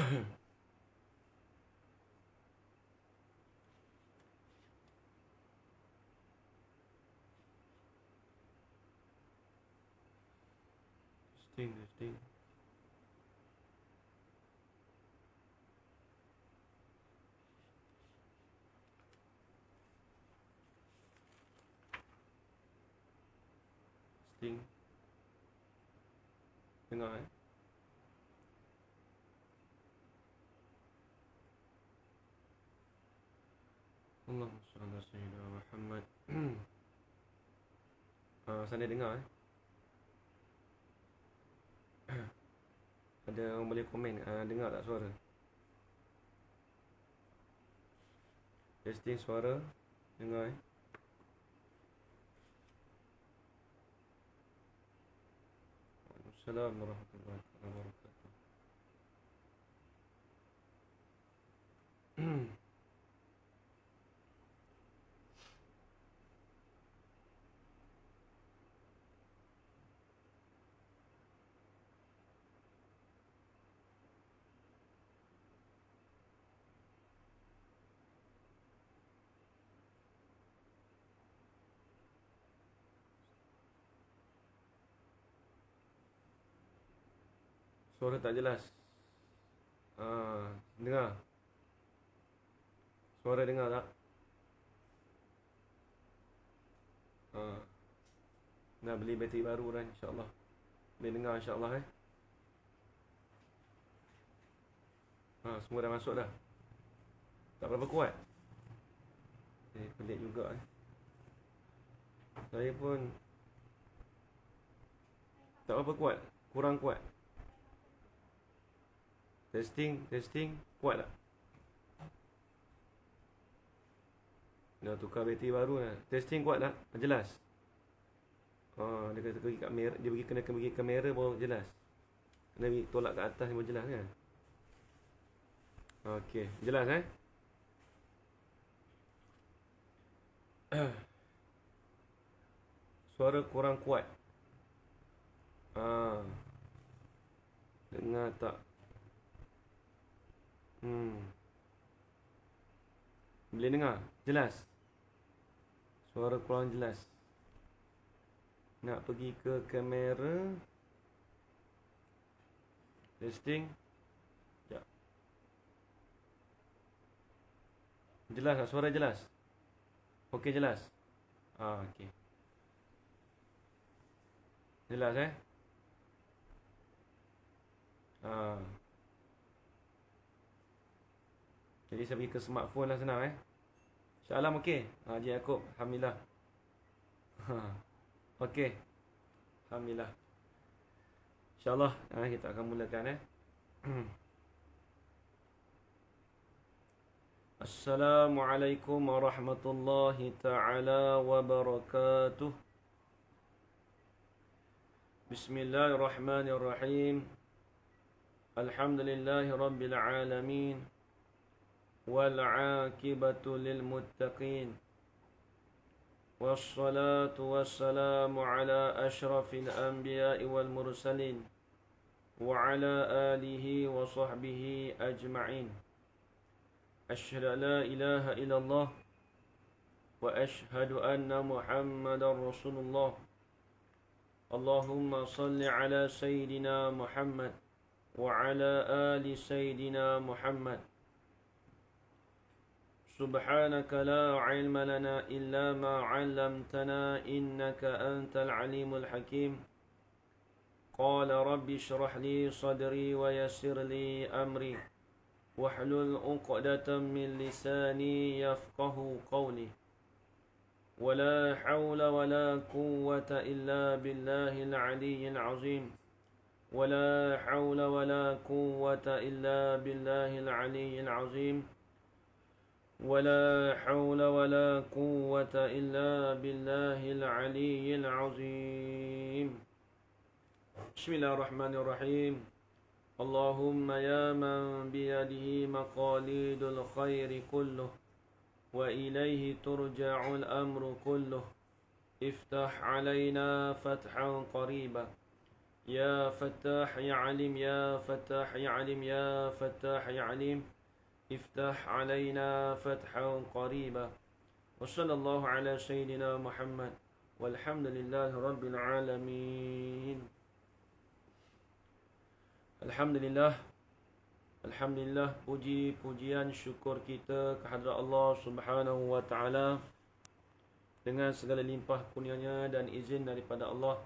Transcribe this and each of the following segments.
Testing, testing. Testing. Dengar Allahumma salli ala sayyidina Muhammad. Sana dengar Ada orang boleh komen, dengar tak suara? Testing suara. Dengar Assalamualaikum warahmatullahi wabarakatuh. Suara tak jelas. Dengar. Suara dengar tak? Nak beli bateri baru dah insyaAllah. Boleh dengar insyaAllah semua dah masuk dah. Tak berapa kuat. Pelik juga Saya pun tak berapa kuat. Kurang kuat. Testing, testing. Kuat tak? Dah tukar bateri baru dah. Testing kuat tak? Jelas? Dia kata pergi kat kamera. Dia kena pergi kamera baru jelas. Kena pergi tolak ke atas baru jelas kan? Okey, jelas Suara kurang kuat. Dengar tak? Boleh dengar? Jelas? Suara kurang jelas. Nak pergi ke kamera. Testing. Sekejap. Jelas tak? Suara jelas? Okey, jelas? Okey. Jelas Jadi saya pergi ke smartphone lah senang Syah-Alam okey? Haji Yaakob, Alhamdulillah. Okey. Alhamdulillah. InsyaAllah kita akan mulakan Assalamualaikum warahmatullahi ta'ala wabarakatuh. Bismillahirrahmanirrahim. Alhamdulillahi rabbil alamin. والعاقبة للمتقين والصلاة والسلام على أشرف الأنبياء والمرسلين وعلى آله وصحبه أجمعين. أشهد أن لا إله إلا الله وأشهد أن محمدا رسول الله. اللهم صل على سيدنا محمد وعلى آل سيدنا محمد. سبحانك لا علم لنا إلا ما علمتنا إنك أنت العليم الحكيم. قال رب اشرح لي صدري ويسر لي أمري واحلل عقدة من لساني يفقه قولي. ولا حول ولا قوة إلا بالله العلي العظيم. ولا حول ولا قوة إلا بالله العلي العظيم. ولا حول ولا قوة إلا بالله العلي العظيم. بسم الله الرحمن الرحيم. اللهم يا من بيده مقاليد الخير كله وإليه ترجع الأمر كله افتح علينا فتحا قريبا يا فتاح يا عليم يا فتاح يا عليم يا فتاح يا عليم افتح علينا فتحا قريبا وصلى الله على سيدنا محمد والحمد لله رب العالمين. Alhamdulillah, Alhamdulillah, puji-pujian syukur kita kehadrat Allah Subhanahu wa taala dengan segala limpah kurnianya dan izin daripada Allah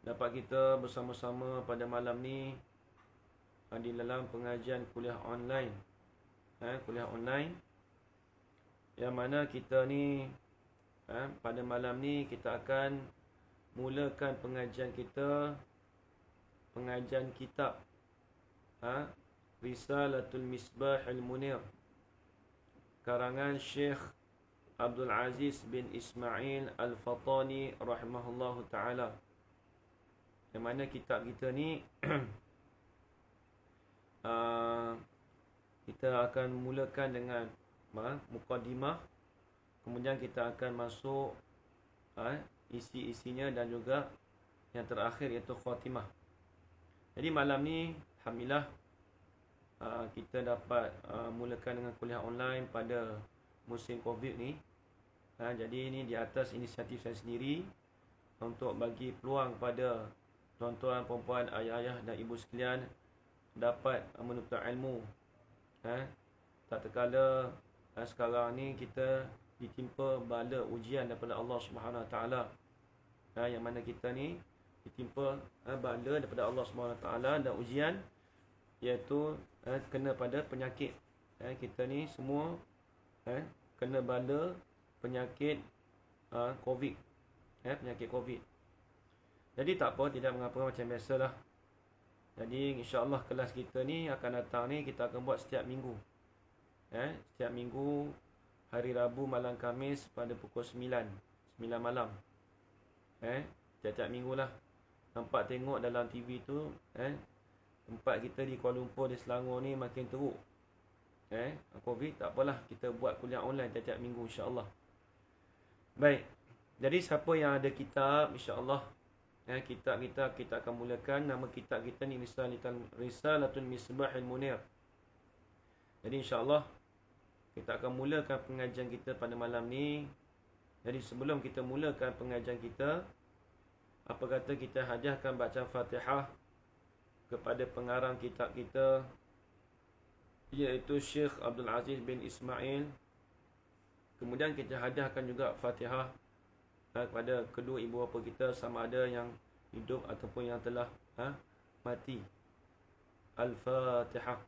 dapat kita bersama-sama pada malam ni di dalam pengajian kuliah online. Kuliah online yang mana kita ni pada malam ni kita akan mulakan pengajian kita, pengajian kitab Risalatul Misbahil Munir karangan Syekh Abdul Aziz bin Ismail Al-Fatani rahimahullahu ta'ala. Yang mana kitab kita ni kita akan mulakan dengan mukadimah, kemudian kita akan masuk isi-isinya dan juga yang terakhir iaitu khatimah. Jadi malam ni alhamdulillah kita dapat mulakan dengan kuliah online pada musim Covid ni. Jadi ini di atas inisiatif saya sendiri untuk bagi peluang pada tuan-tuan, perempuan, ayah-ayah dan ibu sekalian dapat menuntut ilmu. Tak terkala sekarang ni kita ditimpa bala ujian daripada Allah Subhanahu Wa Taala. Yang mana kita ni ditimpa bala daripada Allah Subhanahu Wa Taala dan ujian iaitu kena pada penyakit. Kita ni semua kena bala penyakit Covid. Penyakit Covid. Jadi tak apa, tidak mengapa, macam biasalah. Jadi insya-Allah kelas kita ni akan datang ni kita akan buat setiap minggu. Setiap minggu hari Rabu malam Khamis pada pukul 9 malam. Setiap minggu lah. Nampak tengok dalam TV tu tempat kita di Kuala Lumpur, di Selangor ni makin teruk. Covid, tak apalah, kita buat kuliah online setiap minggu insya-Allah. Baik. Jadi siapa yang ada kitab, insya-Allah kitab kita akan mulakan. Nama kitab kita ni Risalatul Misbahil Munir. Jadi insya-Allah kita akan mulakan pengajian kita pada malam ni. Jadi sebelum kita mulakan pengajian kita, apa kata kita hadiahkan bacaan Fatihah kepada pengarang kitab kita, iaitu Syekh Abdul Aziz bin Ismail. Kemudian kita hadiahkan juga Fatihah kepada kedua ibu bapa kita, sama ada yang hidup ataupun yang telah mati. Al-Fatihah.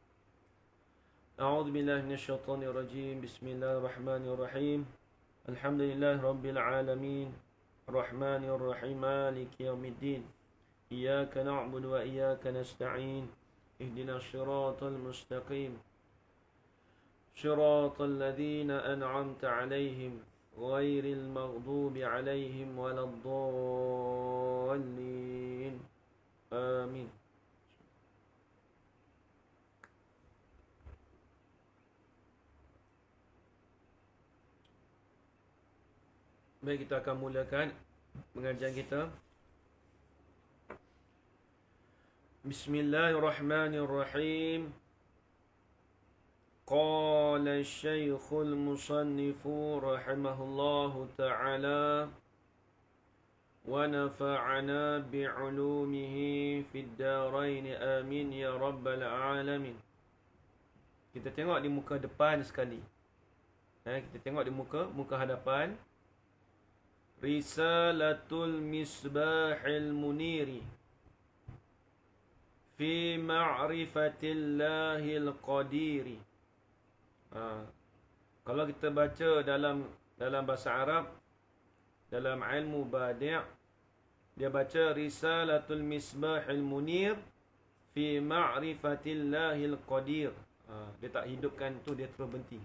A'udzu billahi minasyaitonir rajim. Bismillahirrahmanirrahim. Alhamdulillahi rabbil alamin. Rahmanir rahim. Maliki yaumiddin. Iyyaka na'budu wa iyyaka nasta'in. Ihdinas siratal mustaqim. Siratal ladzina an'amta 'alaihim ghairil maghdubi 'alaihim waladdallin. Amin. Baik, kita akan mulakan pengajian kita. Bismillahirrahmanirrahim. Qala Syekhul Musannifu rahimahullahu ta'ala wa nafa'ana bi'ulumihi fid darain amin ya rabbal alamin. Kita tengok di muka depan sekali. Kita tengok di muka hadapan. Risalatul Misbahil Muniri fi ma'rifatillahil qadiri. Kalau kita baca dalam bahasa Arab, dalam ilmu badi', dia baca Risalatul Misbahil Munir fi ma'rifatillahil qadir. Dia tak hidupkan tu, dia terus berhenti.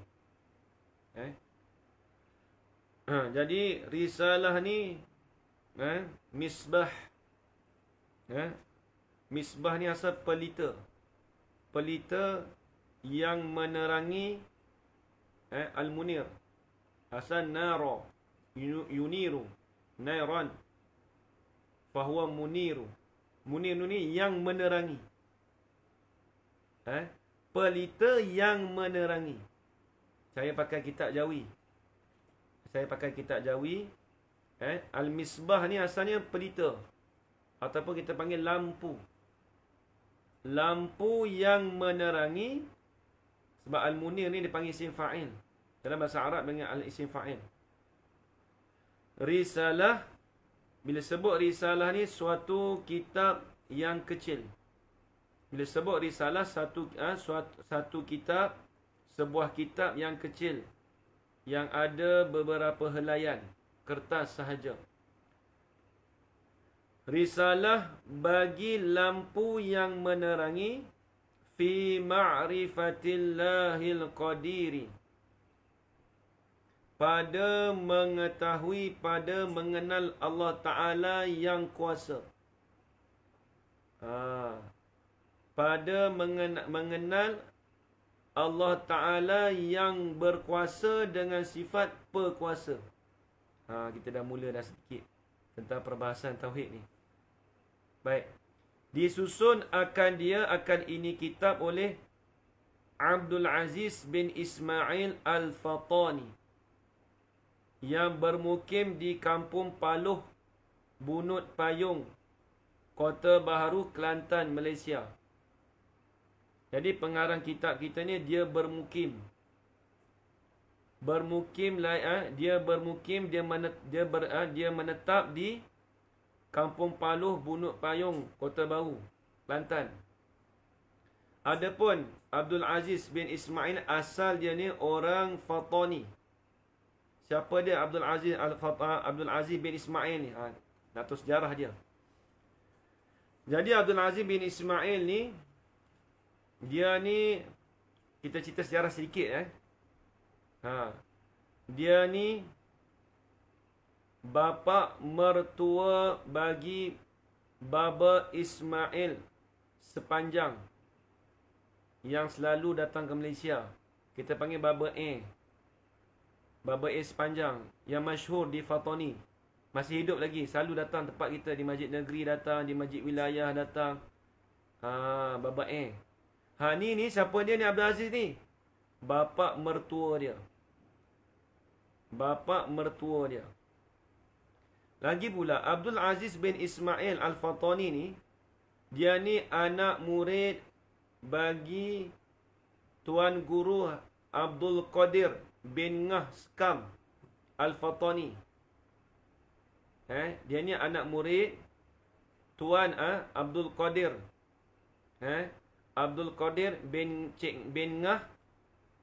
Jadi risalah ni misbah. Misbah ni asal pelita. Pelita yang menerangi al-munir. Asal nara yuniru nairan fahuwa muniru. Munir ni yang menerangi. Pelita yang menerangi. Saya pakai kitab Jawi. Al-Misbah ni asalnya pelita. Ataupun kita panggil lampu. Lampu yang menerangi. Sebab Al-Munir ni dipanggil isim fa'il. Dalam bahasa Arab dengan al-isim fa'il. Risalah. Bila sebut risalah ni suatu kitab yang kecil. Bila sebut risalah satu kitab, sebuah kitab yang kecil. Yang ada beberapa helaian. Kertas sahaja. Risalah bagi lampu yang menerangi fi ma'rifatillahil qadiri. Pada mengetahui, pada mengenal Allah Ta'ala yang kuasa. Pada mengenal Allah Ta'ala yang berkuasa dengan sifat perkuasa. Kita dah mula dah sedikit tentang perbahasan tauhid ni. Baik. Disusun akan ini kitab oleh Abdul Aziz bin Ismail Al-Fatani yang bermukim di Kampung Paluh, Bunut Payung, Kota Baharu, Kelantan, Malaysia. Jadi pengarang kitab kita ni dia bermukim. Dia menetap di Kampung Paluh, Bunut Payung, Kota Baru, Kelantan. Adapun Abdul Aziz bin Ismail, asal dia ni orang Fatani. Siapa dia Abdul Aziz bin Ismail ni? Nak tahu sejarah dia. Jadi Abdul Aziz bin Ismail ni, dia ni, kita cerita sejarah sedikit. Dia ni bapa mertua bagi Baba Ismail Sepanjang yang selalu datang ke Malaysia. Kita panggil Baba A. Baba A Sepanjang yang masyhur di Fatani. Masih hidup lagi, selalu datang tempat kita, di masjid negeri datang, di masjid wilayah datang. Baba A. Ni siapa dia ni Abdul Aziz ni? Bapa mertua dia. Lagi pula Abdul Aziz bin Ismail Al-Fatani ni, dia ni anak murid bagi Tuan Guru Abdul Qadir bin Ngah Skam Al-Fatani. Dia ni anak murid Tuan Abdul Qadir. Abdul Qadir bin Ngah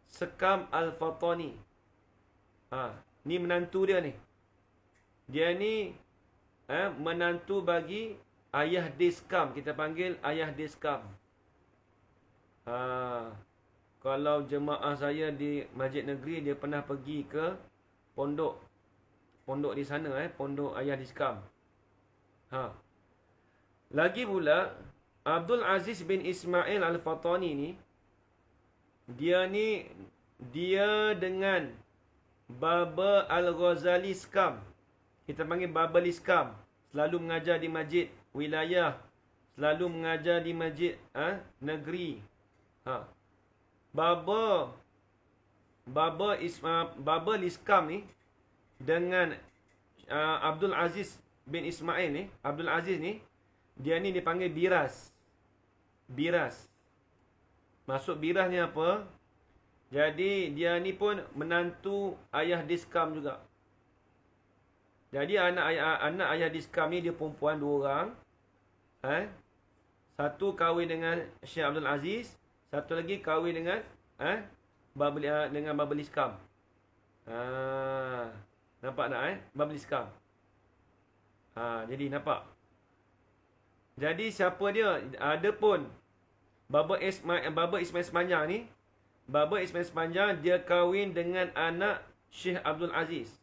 Skam Al-Fatani. Ni menantu dia ni. Dia ni menantu bagi ayah Diskam. Kita panggil ayah Diskam. Kalau jemaah saya di masjid negeri, dia pernah pergi ke pondok di sana, pondok ayah Diskam. Lagi pula Abdul Aziz bin Ismail Al-Fatani ni, dia dengan Baba Al-Ghazali Skam. Kita panggil Baba Liskam. Selalu mengajar di masjid wilayah. Selalu mengajar di masjid negeri. Baba Liskam ni dengan Abdul Aziz bin Ismail ni, Abdul Aziz ni, dia ni dipanggil Biras. Maksud Biras ni apa? Jadi dia ni pun menantu ayah Diskam juga. Jadi anak ayah Diskam ni dia perempuan 2 orang. Satu kahwin dengan Syekh Abdul Aziz, satu lagi kahwin dengan Baba Liskam. Nampak tak Baba Liskam? Jadi nampak. Jadi siapa dia? Ada pun Baba Ismail Sepanjang ni. Baba Ismail Sepanjang dia kahwin dengan anak Syekh Abdul Aziz.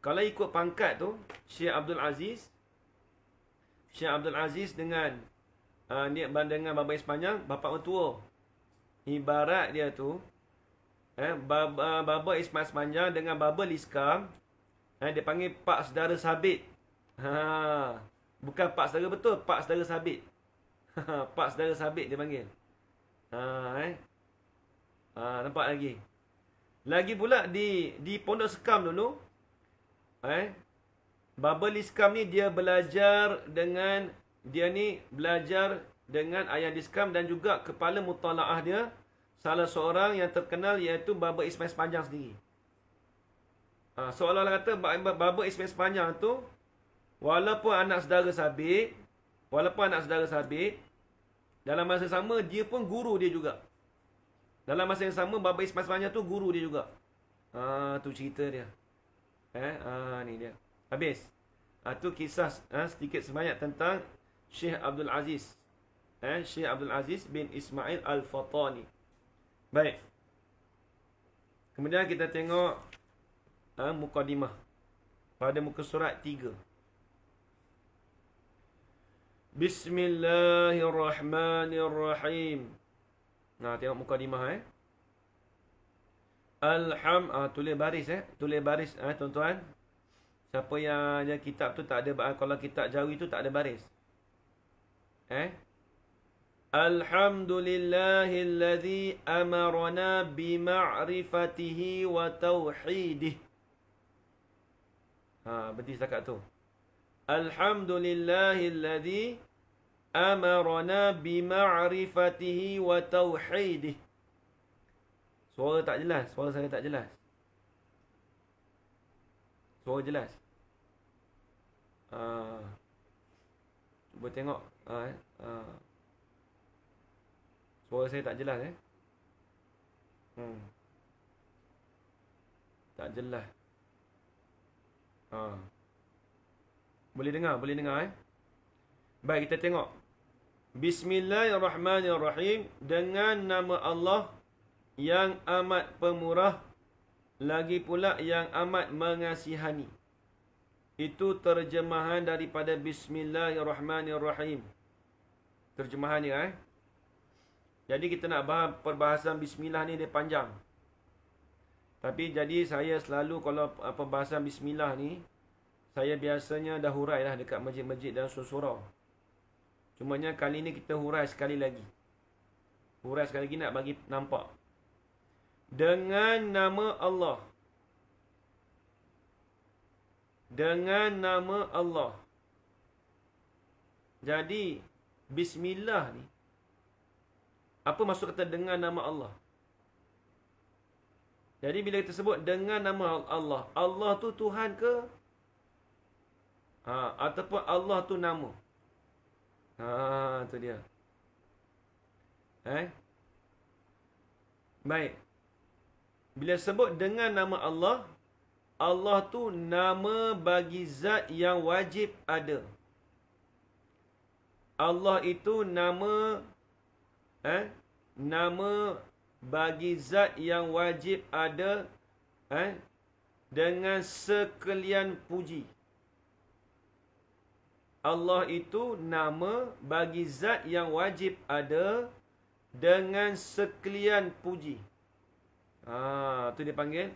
Kalau ikut pangkat tu, Syekh Abdul Aziz dengan Baba Ismail Sepanjang, bapa mertua. Ibarat dia tu, Baba Ismail Sepanjang dengan Baba Liskam, dia panggil Pak Saudara Sabit. Ha. Bukan pak saudara betul, pak saudara sabit. Pak saudara sabit dia panggil. Nampak lagi. Lagi pula di Pondok Sekam dulu, Babel Iskam ni dia belajar dengan ayah di Iskam dan juga kepala mutalaah dia salah seorang yang terkenal iaitu Baba Ismail Sepanjang sendiri. Seolah-olah kata Baba Ismail Sepanjang tu walaupun anak saudara sabit, dalam masa sama dia pun guru dia juga. Dalam masa yang sama Baba Ismail Sepanjang tu guru dia juga. Tu cerita dia. Ni dia. Habis. Tu kisah sedikit sebanyak tentang Syekh Abdul Aziz. Syekh Abdul Aziz bin Ismail Al-Fatani. Baik. Kemudian kita tengok mukadimah pada muka surat 3. Bismillahirrahmanirrahim. Tengok mukadimah tulis baris tulis baris tuan-tuan. Siapa yang ada kitab tu tak ada, kalau kitab Jawi tu tak ada baris. Alhamdulillahilladzi amarna bima'rifatihi wa tauhidih. Berhenti setakat tu. Alhamdulillahilladzi amarna bima'rifatihi wa tauhidih. Suara tak jelas, suara saya tak jelas. Suara jelas. Cuba tengok. Suara saya tak jelas tak jelas. Boleh dengar Baik, kita tengok. Bismillahirrahmanirrahim. Dengan nama Allah yang amat pemurah, lagi pula yang amat mengasihani. Itu terjemahan daripada Bismillahirrahmanirrahim. Terjemahannya Jadi kita nak faham perbahasan Bismillah ni dia panjang. Tapi jadi saya selalu kalau perbahasan Bismillah ni, saya biasanya dah hurai lah dekat masjid-masjid dan surau. Cumanya kali ni kita hurai sekali lagi. Hurai sekali lagi nak bagi nampak. Dengan nama Allah. Dengan nama Allah. Jadi Bismillah ni, apa maksud kata dengan nama Allah? Jadi bila kita sebut dengan nama Allah, Allah tu Tuhan ke? Ataupun Allah tu nama? Tu dia. Baik. Bila sebut dengan nama Allah, Allah tu nama bagi zat yang wajib ada. Allah itu nama bagi zat yang wajib ada dengan sekalian puji. Allah itu nama bagi zat yang wajib ada dengan sekalian puji. Tu dia panggil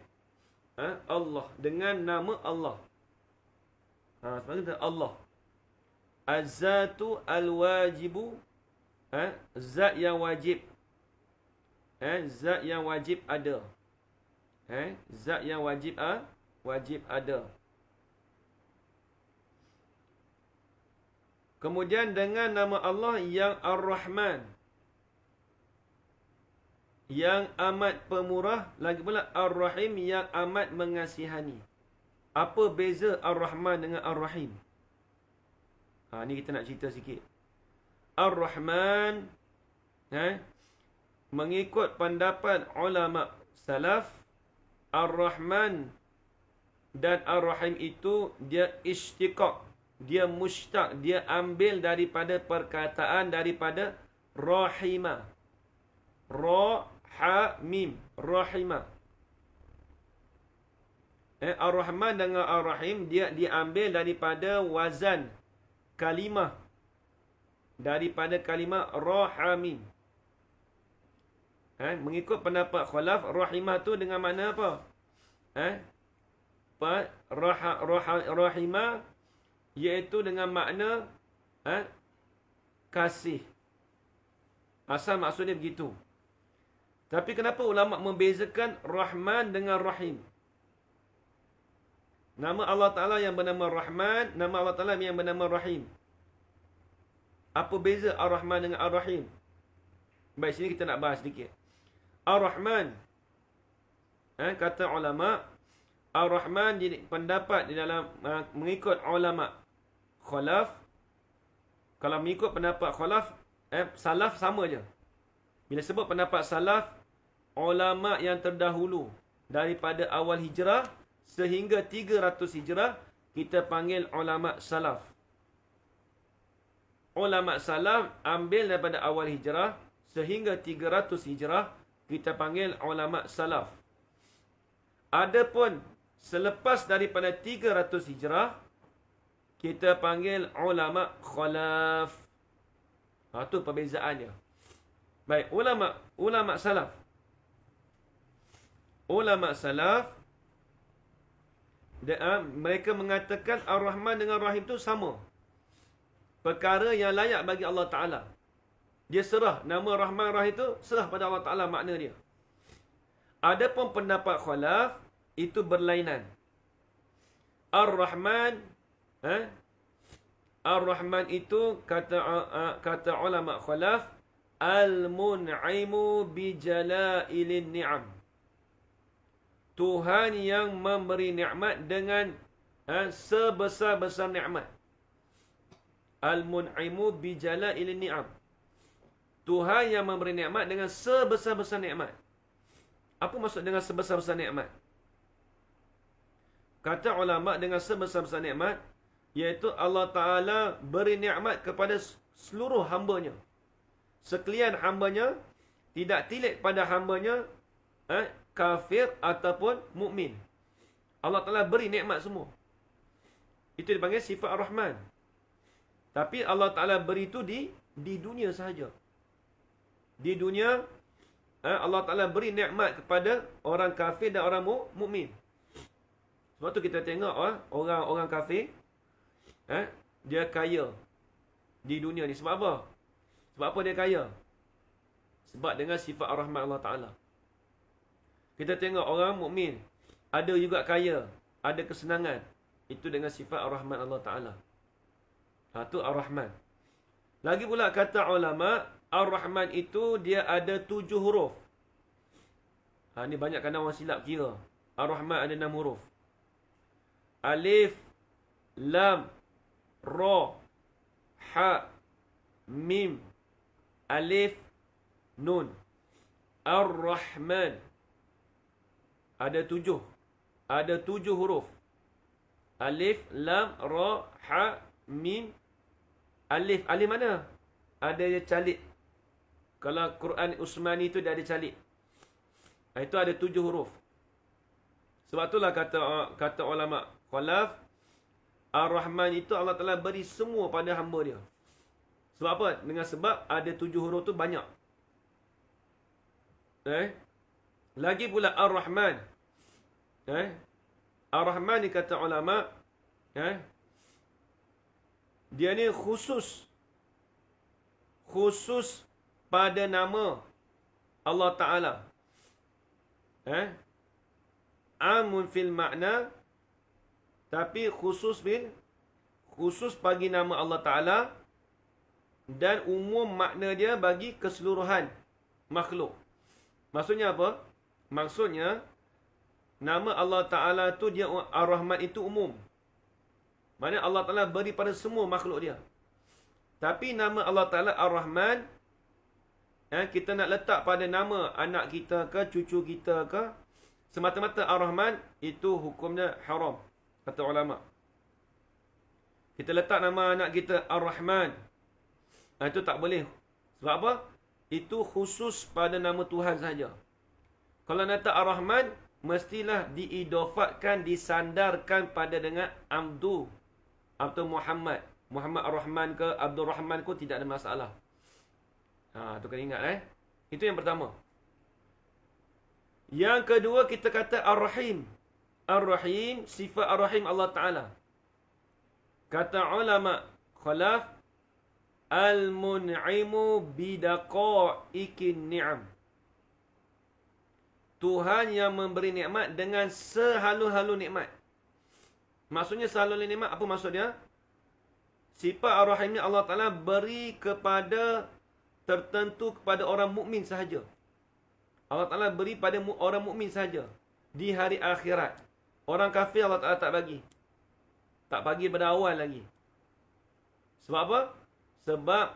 Allah, dengan nama Allah. Sebenarnya Allah. Az-zatu al-wajibu, zat yang wajib. Zat yang wajib ada. Zat yang wajib ada. Kemudian dengan nama Allah yang Ar-Rahman, yang amat pemurah, lagi pula Ar-Rahim, yang amat mengasihani. Apa beza Ar-Rahman dengan Ar-Rahim? Ni kita nak cerita sikit. Ar-Rahman, mengikut pendapat ulama salaf, Ar-Rahman dan Ar-Rahim itu dia istiqaq, dia mushtaq, dia ambil daripada perkataan daripada rahimah. Ra-ha-mim, rahimah. Ar-Rahman dengan Ar-Rahim dia diambil daripada wazan kalimah, daripada kalimah ra-ha-mim. Mengikut pendapat khalaf, rahimah tu dengan makna apa? Rahimah iaitu dengan makna kasih. Asal maksudnya begitu. Tapi kenapa ulama membezakan Rahman dengan Rahim? Nama Allah Ta'ala yang bernama Rahman, nama Allah Ta'ala yang bernama Rahim. Apa beza Ar-Rahman dengan Ar-Rahim? Baik, sini kita nak bahas sedikit. Ar-Rahman, kata ulama, Ar-Rahman pendapat di dalam mengikut ulama Khalaf. Kalau mengikut pendapat Khalaf, Salaf sama je. Bila sebut pendapat Salaf, ulama yang terdahulu daripada awal hijrah sehingga 300 hijrah, kita panggil ulama Salaf. Ulama Salaf ambil daripada awal hijrah sehingga 300 hijrah, kita panggil ulama Salaf. Adapun selepas daripada 300 hijrah, kita panggil ulama Khalaf. Itu perbezaannya. Baik, ulama Salaf. Ulama Salaf, mereka mengatakan Ar-Rahman dengan Rahim itu sama. Perkara yang layak bagi Allah Ta'ala. Dia serah, nama Rahman Rahim itu serah pada Allah Ta'ala makna dia. Adapun pendapat Khalaf, itu berlainan. Ar-Rahman, Ar-Rahman itu kata ulama Khalaf, Al-Mun'imu bijalailin ni'am. Tuhan yang memberi nikmat dengan sebesar-besar nikmat. Al-Mun'imu bijalailin ni'am. Tuhan yang memberi nikmat dengan sebesar-besar nikmat. Apa maksud dengan sebesar-besar nikmat? Kata ulama, dengan sebesar-besar nikmat, iaitu Allah Ta'ala beri nikmat kepada seluruh hambanya. Sekalian hambanya, tidak tilik pada hambanya kafir ataupun mukmin. Allah Ta'ala beri nikmat semua. Itu dipanggil sifat Ar-Rahman. Tapi Allah Ta'ala beri itu di dunia sahaja. Di dunia, Allah Ta'ala beri nikmat kepada orang kafir dan orang mukmin. Sebab tu kita tengok orang kafir, dia kaya di dunia ni. Sebab apa? Sebab apa dia kaya? Sebab dengan sifat Ar-Rahman Allah Ta'ala. Kita tengok orang mukmin, ada juga kaya, ada kesenangan. Itu dengan sifat Ar-Rahman Allah Ta'ala. Itu Ar-Rahman. Lagi pula kata ulama, Ar-Rahman itu dia ada 7 huruf. Ni banyak kadang orang silap kira. Ar-Rahman ada 6 huruf. Alif, Lam, Ra, Ha, Mim, Alif, Nun. Ar-Rahman. Ada 7. Ada 7 huruf. Alif, Lam, Ra, Ha, Mim. Alif. Alif mana? Ada dia calik. Kalau Quran Usmani itu dia ada calik. Itu ada 7 huruf. Sebab itulah kata ulama Khalaf, Ar-Rahman itu Allah Ta'ala beri semua pada hamba dia. Sebab apa? Dengan sebab ada 7 huruf tu banyak. Lagi pula Ar-Rahman. Ar-Rahman ni kata ulama, dia ni khusus pada nama Allah Ta'ala. Amun fil makna, tapi khusus bagi nama Allah Ta'ala, dan umum makna dia bagi keseluruhan makhluk. Maksudnya apa? Maksudnya, nama Allah Ta'ala tu dia Ar-Rahman itu umum. Maksudnya Allah Ta'ala beri pada semua makhluk dia. Tapi nama Allah Ta'ala Ar-Rahman, kita nak letak pada nama anak kita ke, cucu kita ke, semata-mata Ar-Rahman, itu hukumnya haram, kata ulama. Kita letak nama anak kita Ar-Rahman, itu tak boleh. Sebab apa? Itu khusus pada nama Tuhan saja. Kalau nak letak Ar-Rahman, mestilah diidofatkan, disandarkan pada dengan Abdu atau Muhammad. Muhammad Ar-Rahman ke, Abdul Rahman ke, tidak ada masalah. Tu kena ingat. Itu yang pertama. Yang kedua, kita kata Ar-Rahim. Ar-Rahim, sifat Ar-Rahim Allah Ta'ala. Kata ulama khalaf, al-mun'imu bidaqa'ikin ni'am. Tuhan yang memberi nikmat dengan sehalu-halu nikmat. Maksudnya sehalu-halu nikmat, apa maksud dia? Sifat Ar-Rahim ni Allah Ta'ala beri kepada tertentu kepada orang mukmin sahaja. Allah Ta'ala beri pada orang mukmin sahaja di hari akhirat. Orang kafir Allah Ta'ala tak bagi. Tak bagi pada awal lagi. Sebab apa? Sebab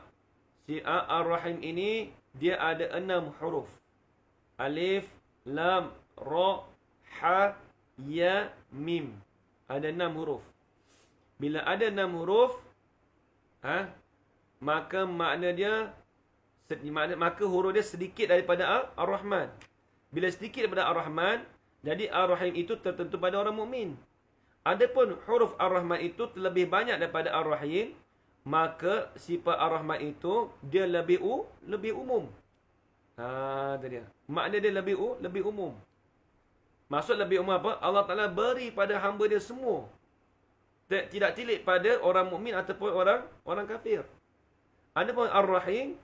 si Ar-Rahim ini dia ada 6 huruf. Alif, Lam, Ra, Ha, Ya, Mim. Ada 6 huruf. Bila ada 6 huruf, maka makna dia, maka huruf dia sedikit daripada Ar-Rahman. Bila sedikit daripada Ar-Rahman, jadi Ar-Rahim itu tertentu pada orang mukmin. Adapun huruf Ar-Rahman itu terlebih banyak daripada Ar-Rahim, maka sifat Ar-Rahman itu dia lebih umum. Itu dia. Makna dia lebih umum. Maksud lebih umum apa? Allah Ta'ala beri pada hamba dia semua. Tidak tilik pada orang mukmin ataupun orang kafir. Adapun Ar-Rahim,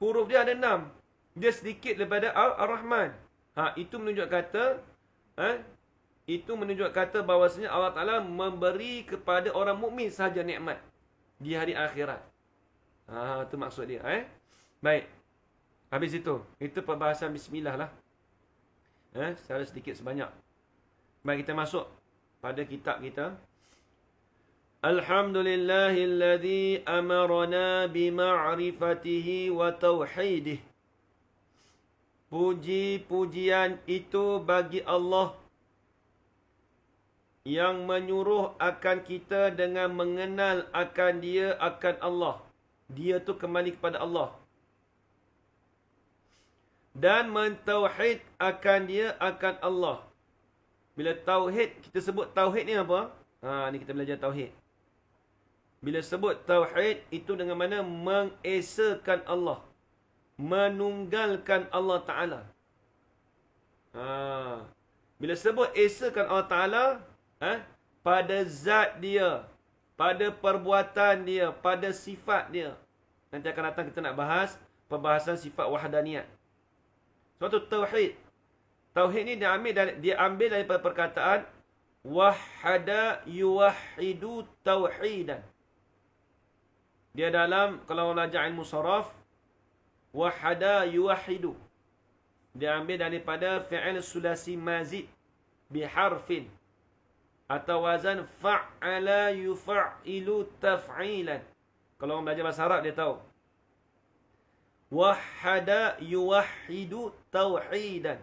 huruf dia ada 6. Dia sedikit daripada Ar-Rahman. Itu menunjuk kata bahawasanya Allah Ta'ala memberi kepada orang mukmin sahaja nikmat di hari akhirat. Itu maksud dia. Baik. Habis itu. Itu perbahasan bismillah lah. Secara sedikit sebanyak. Baik, kita masuk pada kitab kita. Alhamdulillahilladzi amarana bima'rifatihi wa tauhidih. Puji-pujian itu bagi Allah yang menyuruh akan kita dengan mengenal akan dia, akan Allah. Dia tu kembali kepada Allah. Dan mentauhid akan dia, akan Allah. Bila tauhid, kita sebut tauhid ni apa? Ni kita belajar tauhid. Bila sebut tauhid, itu dengan mana mengesakan Allah. Menunggalkan Allah Ta'ala. Bila sebut esakan Allah Ta'ala, pada zat dia, pada perbuatan dia, pada sifat dia. Nanti akan datang kita nak bahas perbahasan sifat wahdaniyat. Suatu tauhid. Tauhid ni diambil daripada perkataan wahada yuwahidu tauhidan. Dia dalam, kalau belajar ilmu saraf, wahada yuwahidu. Dia ambil daripada fi'il sulasi mazid biharfin. Atau wazan fa'ala yufa'ilu taf'ilan. Kalau orang belajar bahasa Arab dia tahu. Wahada yuwahidu tauhidan.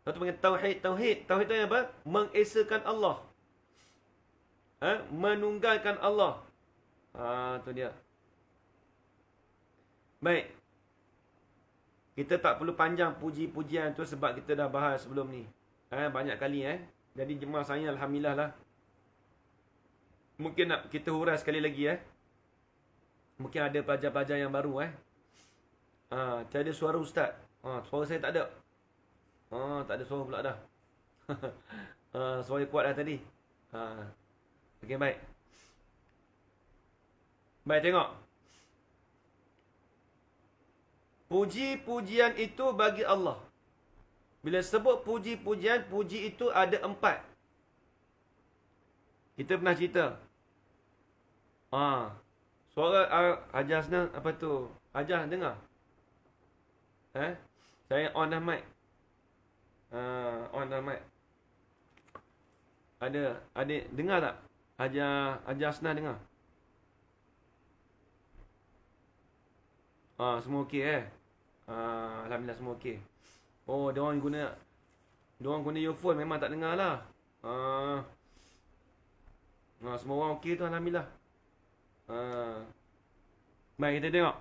Satu panggil tauhid. Tauhid itu apa? Mengesakan Allah. Menunggalkan Allah. Itu dia. Baik. Kita tak perlu panjang puji-pujian tu sebab kita dah bahas sebelum ni. Banyak kali. Jadi jemaah saya alhamdulillah lah. Mungkin nak kita hurai sekali lagi. Mungkin ada pelajar-pelajar yang baru. Tiada suara ustaz. Suara saya tak ada. Tak ada suara pula dah. Suara kuat dah tadi. Okey, baik. Baik, tengok. Puji-pujian itu bagi Allah. Bila sebut puji-pujian, puji itu ada 4. Kita pernah cerita. Suara Hajar Hasna, apa tu? Hajar dengar? Saya on dah mic. On dah mic. Ada adik dengar tak? Hajar Hasna dengar? Semua okey alhamdulillah semua okey. Dia orang guna earphone memang tak dengar lah. Semua orang okey tu alhamdulillah. Baik, kita tengok.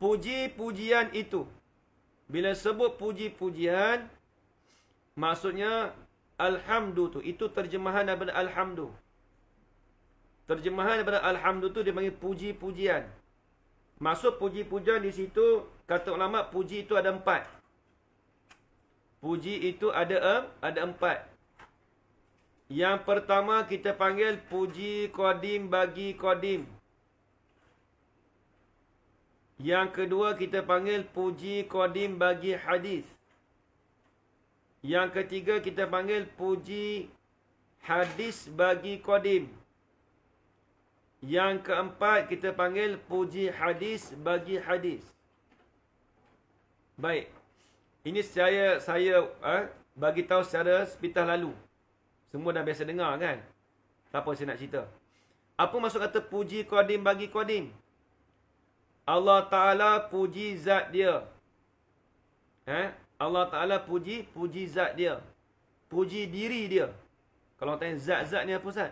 Puji-pujian itu. Bila sebut puji-pujian, maksudnya alhamdu tu. Itu terjemahan daripada alhamdu. Terjemahan daripada alhamdu tu dia panggil puji-pujian. Maksud puji-pujian di situ, kata ulama, puji itu ada 4. Puji itu ada 4. Yang pertama kita panggil puji qadim bagi qadim. Yang kedua kita panggil puji qadim bagi hadis. Yang ketiga kita panggil puji hadis bagi qadim. Yang keempat kita panggil puji hadis bagi hadis. Baik. Ini saya bagi tahu secara sepintas lalu. Semua dah biasa dengar kan? Tak apa saya nak cerita. Apa maksud kata puji qadim bagi qadim? Allah Ta'ala puji zat dia. Allah Ta'ala puji zat dia. Puji diri dia. Kalau tanya zat-zat ni apa Ustaz?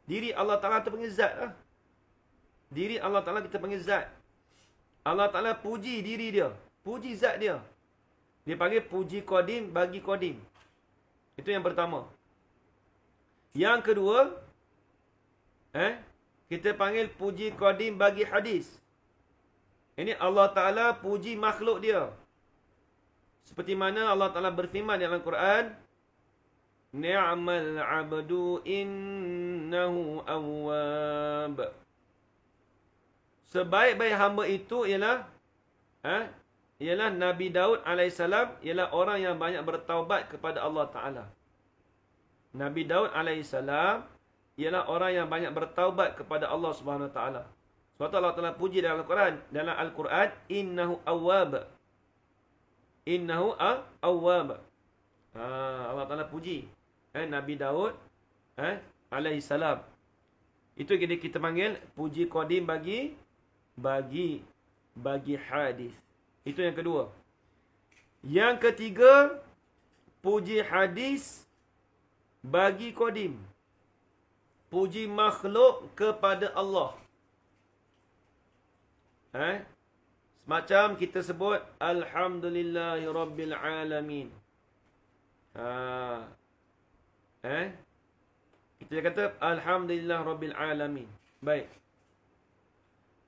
Diri Allah Ta'ala kita panggil zat lah. Diri Allah Ta'ala kita panggil zat. Allah Ta'ala puji diri dia. Puji zat dia. Dia panggil puji qadim bagi qadim. Itu yang pertama. Yang kedua, kita panggil puji qadim bagi hadis. Ini Allah Ta'ala puji makhluk dia. Seperti mana Allah Ta'ala berfirman dalam Quran, Ni'mal abdu innahu awwab. Sebaik-baik hamba itu ialah Nabi Daud AS, ialah orang yang banyak bertaubat kepada Allah Ta'ala. Nabi Daud AS ialah orang yang banyak bertaubat kepada Allah Subhanahu Wa Ta'ala. Sebab tu Allah Ta'ala puji dalam Al-Quran. Dalam Al-Quran, innahu awwab. Innahu awwab. Allah Ta'ala puji Nabi Daud AS. Itu kita panggil puji qadim bagi hadis. Itu yang kedua. Yang ketiga, puji hadis bagi qadim. Puji makhluk kepada Allah. Semacam kita sebut Alhamdulillahirabbil alamin. Kita kata Alhamdulillah Rabbil Alamin. Baik.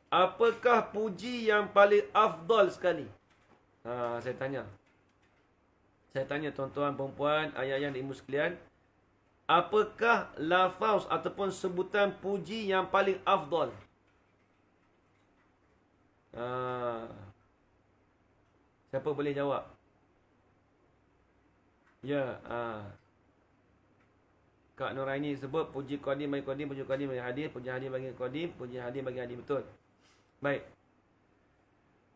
Apakah puji yang paling afdal sekali? Saya tanya. Saya tanya tuan-tuan, perempuan, ayah-ayah dan ibu sekalian. Apakah lafaz ataupun sebutan puji yang paling afdal? Siapa boleh jawab? Ya. Kak Nuraini sebut puji qadim bagi qadim, puji qadim bagi hadis, puji hadis bagi qadim, puji hadis bagi hadis. Betul. Baik.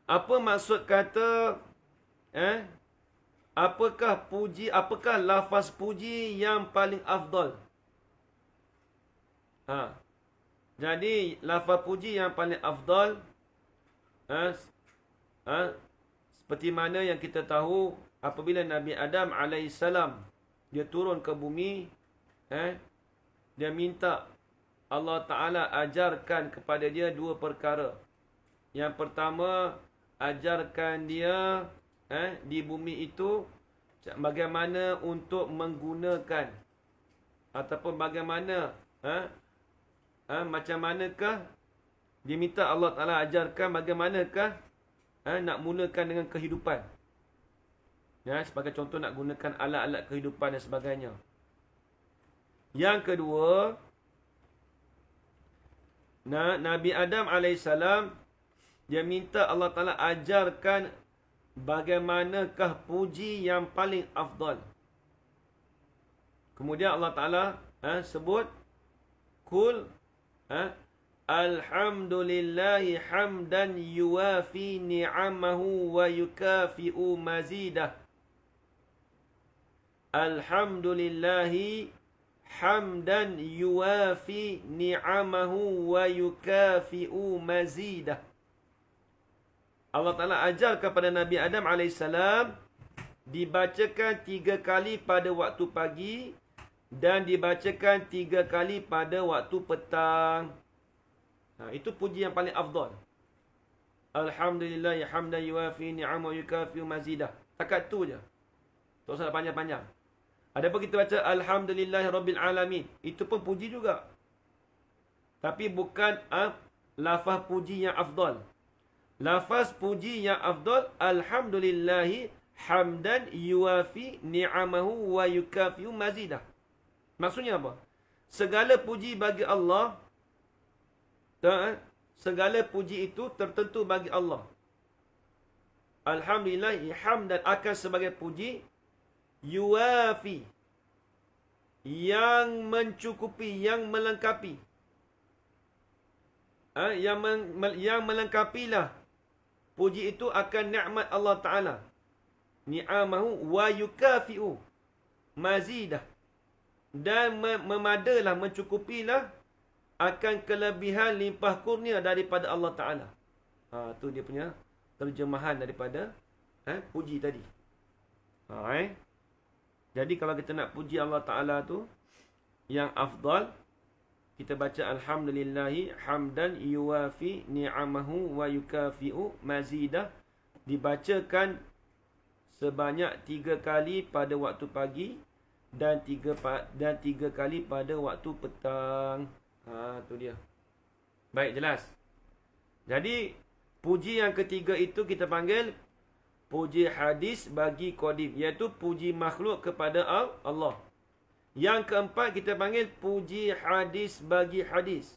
Apa maksud kata apakah lafaz puji yang paling afdal? Jadi lafaz puji yang paling afdal seperti mana yang kita tahu apabila Nabi Adam AS dia turun ke bumi, dia minta Allah Ta'ala ajarkan kepada dia dua perkara. Yang pertama, ajarkan dia di bumi itu bagaimana untuk menggunakan ataupun bagaimana macam manakah dia minta Allah Ta'ala ajarkan bagaimanakah nak gunakan dengan kehidupan. Sebagai contoh nak gunakan alat-alat kehidupan dan sebagainya. Yang kedua, Nabi Adam AS dia minta Allah Ta'ala ajarkan bagaimanakah puji yang paling afdal. Kemudian Allah Ta'ala sebut Kul Alhamdulillahi hamdan yuwafi ni'amahu wa yukafi'u mazidah. Alhamdulillahi hamdan yuwafi ni'amahu wa yukafi'u mazidah. Allah Ta'ala ajar kepada Nabi Adam AS dibacakan 3 kali pada waktu pagi dan dibacakan 3 kali pada waktu petang. Itu puji yang paling afdal. Alhamdulillah hamdan yuwafi ni'amahu wa yukafi'u mazidah. Takat tu je. Tak usah panjang-panjang. Adapun kita baca Alhamdulillahirabbil alamin, itu pun puji juga. Tapi bukan lafaz puji yang afdal. Lafaz puji yang afdal Alhamdulillahi hamdan yuwafi ni'amahu wa yukafi'u mazidah. Maksudnya apa? Segala puji bagi Allah. Segala puji itu tertentu bagi Allah. Alhamdulillah, hamdan akan sebagai puji. Yuwafi, yang mencukupi, yang melengkapi. Yang melengkapilah puji itu akan nikmat Allah Ta'ala. Ni'amahu wa yukafi'u mazidah. Dan memadalah, mencukupilah akan kelebihan limpah kurnia daripada Allah Ta'ala. Tu dia punya terjemahan daripada puji tadi. Jadi kalau kita nak puji Allah Ta'ala tu, yang afdal, kita baca Alhamdulillahi hamdan yuwafi ni'amahu wa yukafi'u mazidah. Dibacakan sebanyak 3 kali pada waktu pagi dan 3 kali pada waktu petang. Tu dia. Baik, jelas. Jadi, puji yang ketiga itu kita panggil puji hadis bagi qadim, iaitu puji makhluk kepada Allah. Yang keempat kita panggil puji hadis bagi hadis.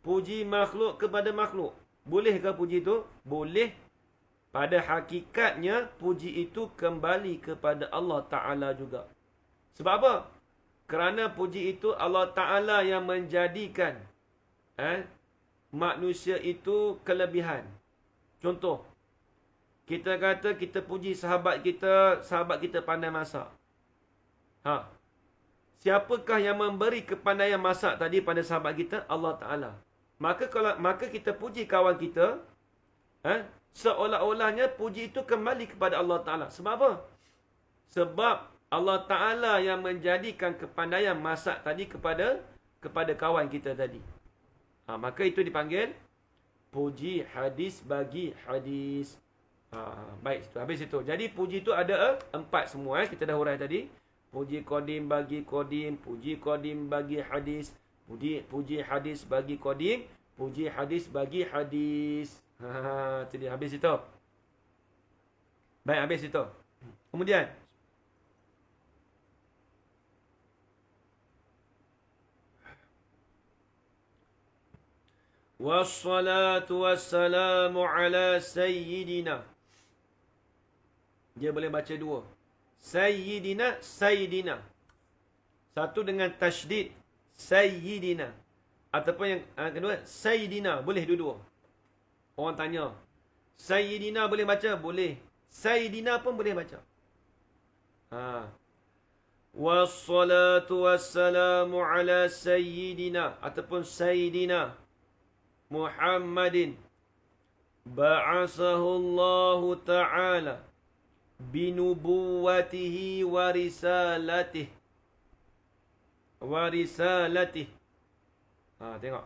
Puji makhluk kepada makhluk. Bolehkah puji itu? Boleh. Pada hakikatnya puji itu kembali kepada Allah Ta'ala juga. Sebab apa? Kerana puji itu Allah Ta'ala yang menjadikan manusia itu kelebihan. Contoh, kita kata kita puji sahabat kita pandai masak. Siapakah yang memberi kepandaian masak tadi pada sahabat kita? Allah Ta'ala. Maka kita puji kawan kita, seolah-olahnya puji itu kembali kepada Allah Ta'ala. Sebab apa? Sebab Allah Ta'ala yang menjadikan kepandaian masak tadi kepada kawan kita tadi. Maka itu dipanggil puji hadis bagi hadis. Baik, habis itu. Jadi puji itu ada 4 semua. Kita dah hurai tadi. Puji qadim bagi qadim, puji qadim bagi hadis, puji hadis bagi qadim, puji hadis bagi hadis. Jadi habis itu. Baik, habis itu. Kemudian wassalatu wassalamu ala sayyidina. Dia boleh baca 2. Sayyidina, Sayyidina. Satu dengan tasydid, Sayyidina. Ataupun yang kedua, Sayyidina. Boleh dua-dua. Orang tanya, Sayyidina boleh baca? Boleh. Sayyidina pun boleh baca. Wassalatu wassalamu ala Sayyidina. Ataupun Sayyidina Muhammadin ba'asahu Allah Ta'ala binubuwatihi wa risalatih. Tengok.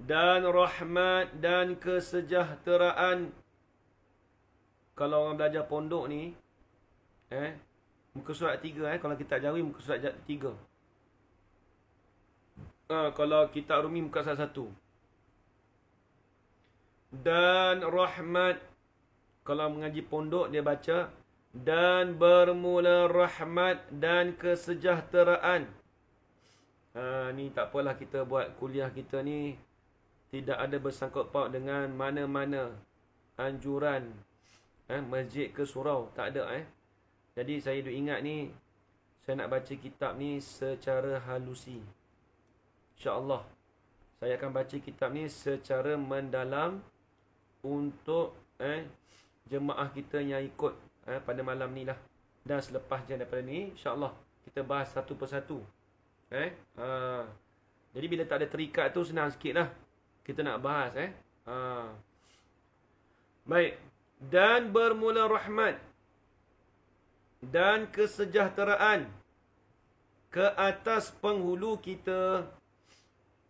Dan rahmat dan kesejahteraan. Kalau orang belajar pondok ni, muka surat 3, kalau kitab Jawi muka surat 3. Kalau kitab Rumi muka surat 1. Dan rahmat. Kalau mengaji pondok dia baca dan bermula rahmat dan kesejahteraan. Ni tak apalah, kita buat kuliah kita ni tidak ada bersangkut paut dengan mana-mana anjuran masjid ke surau, tak ada. Jadi saya duk ingat ni, saya nak baca kitab ni secara halusi. InsyaAllah saya akan baca kitab ni secara mendalam untuk jemaah kita yang ikut pada malam ni lah. Dan selepas je daripada ni, insyaAllah kita bahas satu persatu. Jadi bila tak ada terikat tu senang sikit lah kita nak bahas. Baik. Dan bermula rahmat dan kesejahteraan ke atas penghulu kita.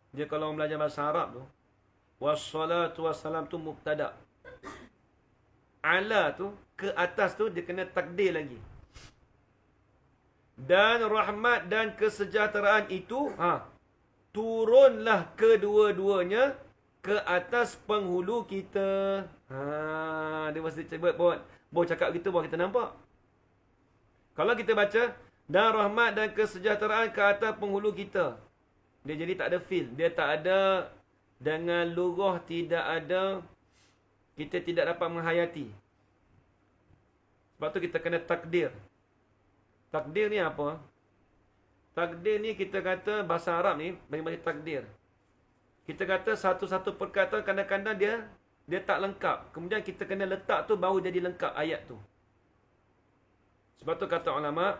Dia kalau orang belajar bahasa Arab tu, wassalatu wassalam tu mubtada'. Ala tu, ke atas tu, dia kena takdir lagi. Dan rahmat dan kesejahteraan itu, turunlah kedua-duanya ke atas penghulu kita. Dia mesti bawa cakap gitu, bawa kita nampak. Kalau kita baca, Dan rahmat dan kesejahteraan ke atas penghulu kita. Dia jadi tak ada feel. Dia tak ada, dengan luruh tidak ada, kita tidak dapat menghayati. Sebab tu kita kena takdir. Takdir ni apa? Takdir ni kita kata, bahasa Arab ni, bagi takdir. Kita kata satu-satu perkataan kadang-kadang dia tak lengkap. Kemudian kita kena letak tu baru jadi lengkap ayat tu. Sebab tu kata ulama,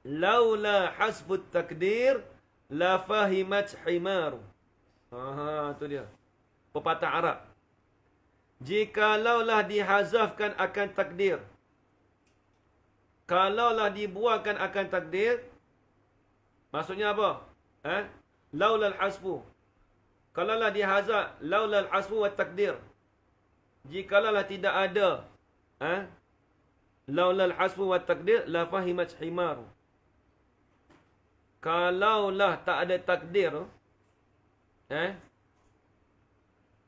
laula hasbut takdir la fahimat himaru. Tu dia. Pepatah Arab. Jikalaulah dihazafkan akan takdir. Kalaulah dibuangkan akan takdir, maksudnya apa? Laulal hasbu. Kalaulah dihazaf, laulal hasbu wa takdir. Jikalaulah tidak ada, laulal hasbu wa takdir, la fahimat himaru. Kalaulah tak ada takdir,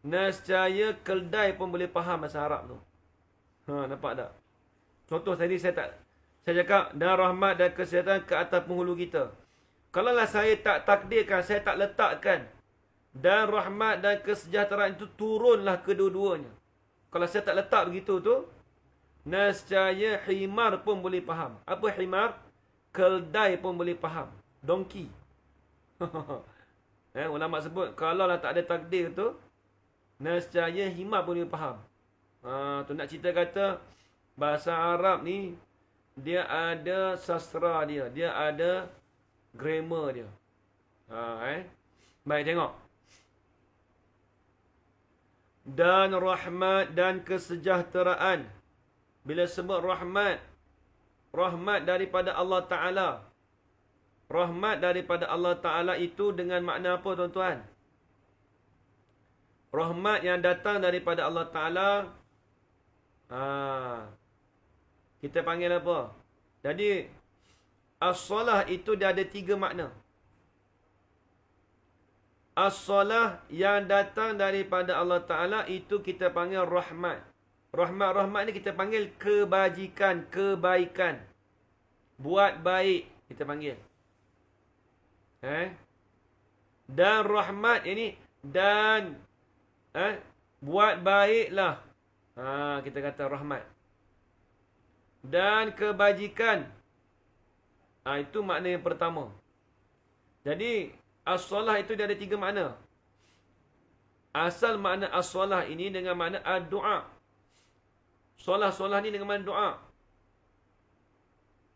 nescaya keldai pun boleh faham bahasa Arab tu. Nampak tak? Contoh tadi saya cakap, dan rahmat dan kesihatan ke atas penghulu kita. Kalaulah saya tak takdirkan, saya tak letakkan, dan rahmat dan kesejahteraan itu turunlah kedua-duanya. Kalau saya tak letak begitu tu, nescaya himar pun boleh faham. Apa himar? Keldai pun boleh faham. Donkey. Ulama sebut, kalaulah tak ada takdir tu, nescaya himar pun boleh faham. Tu nak cerita kata, bahasa Arab ni, dia ada sastra dia. Dia ada grammar dia. Baik, tengok. Dan rahmat dan kesejahteraan. Bila sebut rahmat, rahmat daripada Allah Ta'ala. Rahmat daripada Allah Ta'ala itu dengan makna apa, tuan-tuan? Rahmat yang datang daripada Allah Ta'ala, kita panggil apa? Jadi, as-salah itu dia ada 3 makna. As-salah yang datang daripada Allah Ta'ala itu kita panggil rahmat. Rahmat ni kita panggil kebajikan, kebaikan. Buat baik, kita panggil. Dan rahmat ini, dan buat baiklah. Kita kata rahmat. Dan kebajikan. Itu makna yang pertama. Jadi, as-salah itu dia ada 3 makna. Asal makna as-salah ini dengan makna ad-du'a. Solah-solah ni dengan makna doa.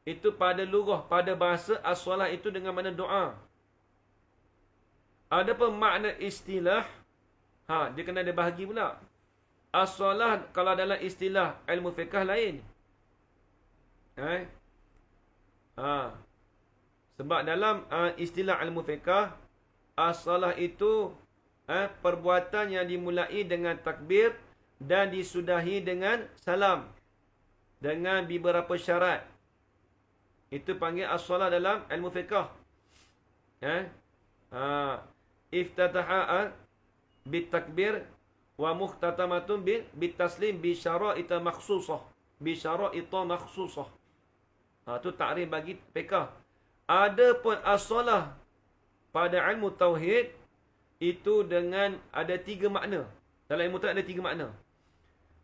Itu pada lughah, pada bahasa as-salah itu dengan makna doa. Adapun makna istilah, dia kena ada bahagi pula. As-salah kalau dalam istilah ilmu fiqh lain. Sebab dalam istilah ilmu fiqh, as-salah itu perbuatan yang dimulai dengan takbir dan disudahi dengan salam. Dengan beberapa syarat. Itu panggil as-salah dalam ilmu fiqh. Iftataha bitakbir wa muhtatamatun bitaslim bi syara'ita makhsusah. Bi syara'ita makhsusah. Itu takrif bagi fiqh. Adapun as-salah pada ilmu tauhid itu dengan ada 3 makna. Dalam ilmu tauhid ada 3 makna.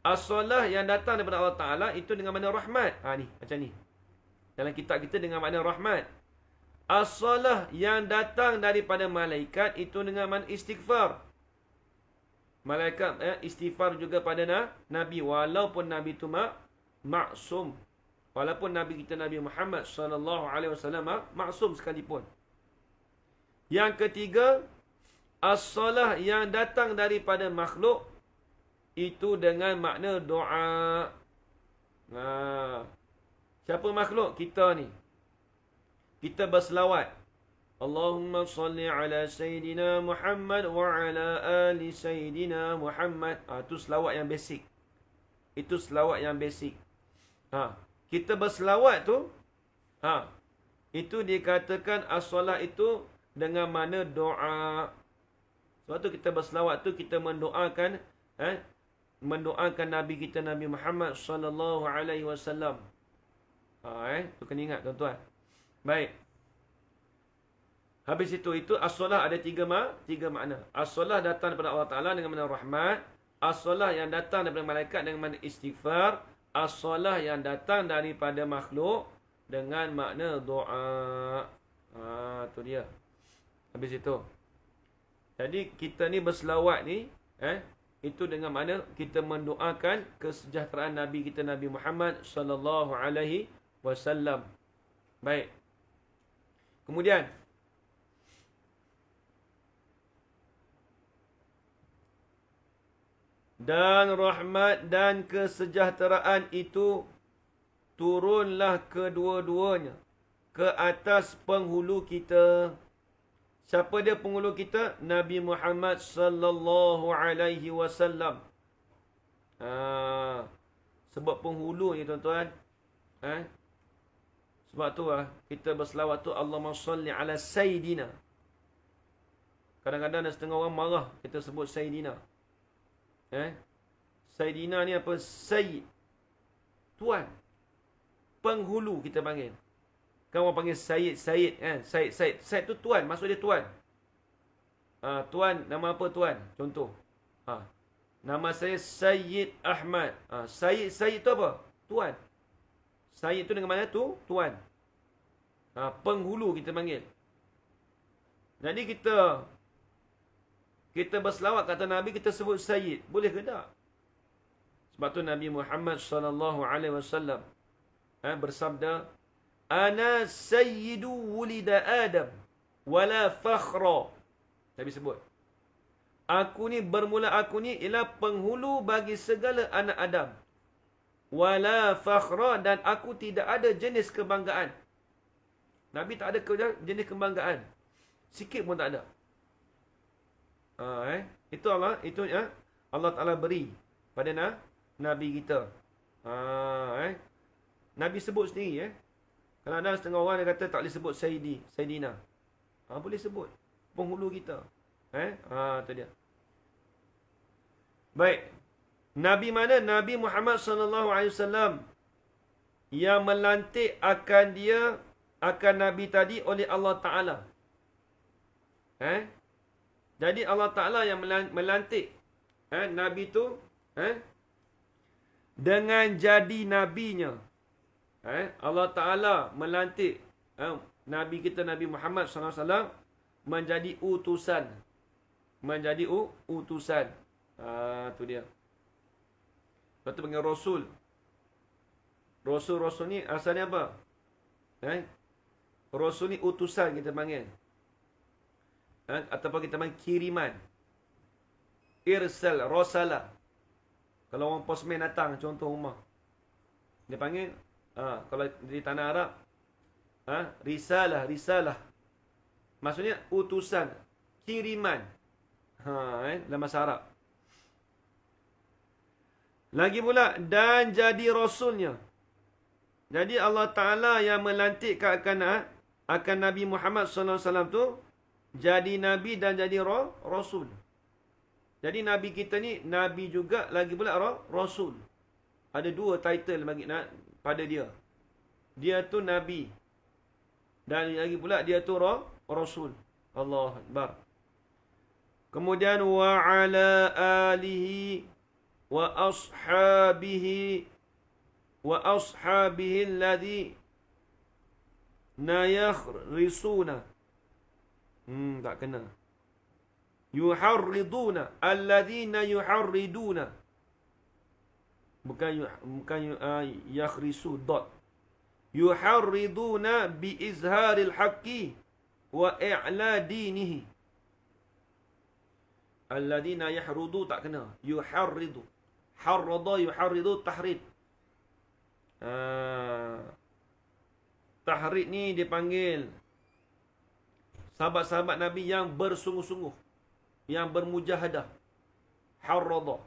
As-salah yang datang daripada Allah Ta'ala itu dengan makna rahmat. Ni, macam ni. Dalam kitab kita dengan makna rahmat. As-salah yang datang daripada malaikat itu dengan makna istighfar. Malaikat istighfar juga pada Nabi. Walaupun Nabi itu maksum. Walaupun Nabi kita Nabi Muhammad SAW maksum sekalipun. Yang ketiga, as-salah yang datang daripada makhluk itu dengan makna doa. Siapa makhluk? Kita ni. Kita berselawat. Allahumma salli ala Sayyidina Muhammad wa ala ali Sayyidina Muhammad. Itu selawat yang basic. Itu selawat yang basic. Kita berselawat tu, itu dikatakan as-salah itu dengan mana doa. Sebab tu kita berselawat tu, kita mendoakan, mendoakan Nabi kita Nabi Muhammad sallallahu alaihi wasallam. Tu kena ingat tuan-tuan. Baik. Habis itu as-solah ada tiga makna. As-solah datang daripada Allah Ta'ala dengan makna rahmat. As-solah yang datang daripada malaikat dengan makna istighfar. As-solah yang datang daripada makhluk dengan makna doa. Tu dia. Habis itu. Jadi kita ni berselawat ni, itu dengan makna kita mendoakan kesejahteraan Nabi kita Nabi Muhammad sallallahu alaihi wasallam. Baik. Kemudian dan rahmat dan kesejahteraan itu turunlah kedua-duanya ke atas penghulu kita. Siapa dia penghulu kita? Nabi Muhammad sallallahu alaihi wasallam. Sebab penghulu ni tuan-tuan, sebab tu kita berselawat tu Allahumma salli ala Sayyidina. Kadang-kadang ada setengah orang marah kita sebut Sayyidina. Sayyidina ni apa? Sayyid, tuan. Penghulu kita panggil. Kan orang panggil Sayyid, Sayyid tu tuan, maksud dia tuan. Tuan, nama apa tuan? Contoh. Nama saya Sayyid Ahmad. Sayyid tu apa? Tuan. Sayyid tu dengan mana tu? Tuan. Penghulu kita panggil. Jadi kita berselawat kata Nabi, kita sebut Sayyid. Boleh ke tak? Sebab tu Nabi Muhammad sallallahu alaihi wasallam bersabda, Ana sayyidu wulida Adam wala fakhra. Nabi sebut, bermula aku ni ialah penghulu bagi segala anak Adam. Wala fakhra, dan aku tidak ada jenis kebanggaan. Nabi tak ada jenis kebanggaan. Sikit pun tak ada. Itu Allah Ta'ala beri pada Nabi kita. Nabi sebut sendiri. Kadang-kadang setengah orang dia kata tak boleh sebut Sayyidina. Boleh sebut. Penghulu kita. Tu dia. Baik. Nabi mana? Nabi Muhammad sallallahu alaihi wasallam yang melantik akan Nabi tadi oleh Allah Ta'ala. Jadi Allah Ta'ala yang melantik Nabi tu dengan jadi nabinya. Allah Ta'ala melantik Nabi kita Nabi Muhammad SAW menjadi utusan. Menjadi utusan. Tu dia. Lepas tu panggil Rasul. Rasul ni asalnya apa? Rasul ni utusan kita panggil. Ataupun kita panggil kiriman. Irsal, Rasalah. Kalau orang postman datang contoh rumah, dia panggil, kalau di tanah Arab, risalah. Maksudnya utusan, kiriman. Dalam bahasa Arab. Lagi pula, dan jadi Rasulnya. Jadi Allah Ta'ala yang melantikkan akan Nabi Muhammad SAW tu jadi Nabi dan jadi Rasul. Jadi Nabi kita ni Nabi juga, lagi pula Rasul. Ada dua title bagi pada dia. Dia tu Nabi. Dan lagi pula dia tu Rasul. Allah Akbar. Kemudian wa ala alihi wa ashabihi alladhi yakhrisuna. Tak kena. Yuharriduna alladhina yuharriduna. Bukan yakhrisu dot. Yuharriduna bi izharil haqqi wa i'la dinihi. Alladhina yahrudu tak kena. Yuharridu. Harrada yuharridu tahrid. Tahrid ni dipanggil sahabat-sahabat Nabi yang bersungguh-sungguh, yang bermujahadah. Harrada.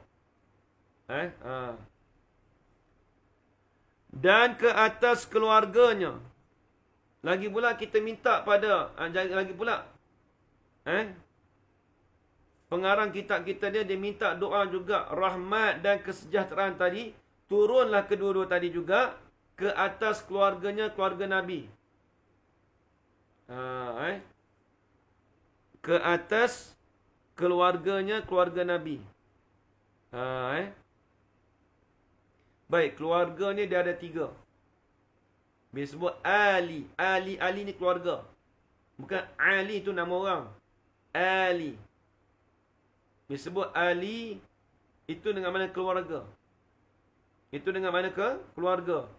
Dan ke atas keluarganya. Lagi pula kita minta pada, lagi pula pengarang kitab kita dia minta doa juga, rahmat dan kesejahteraan tadi turunlah kedua-dua tadi juga ke atas keluarganya, keluarga Nabi. Ke atas keluarganya keluarga Nabi. Baik, keluarga ni dia ada 3. Bila sebut Ali. Ali ni keluarga. Bukan Ali tu nama orang. Ali. Bila sebut Ali, itu dengan mana keluarga. Itu dengan mana keluarga.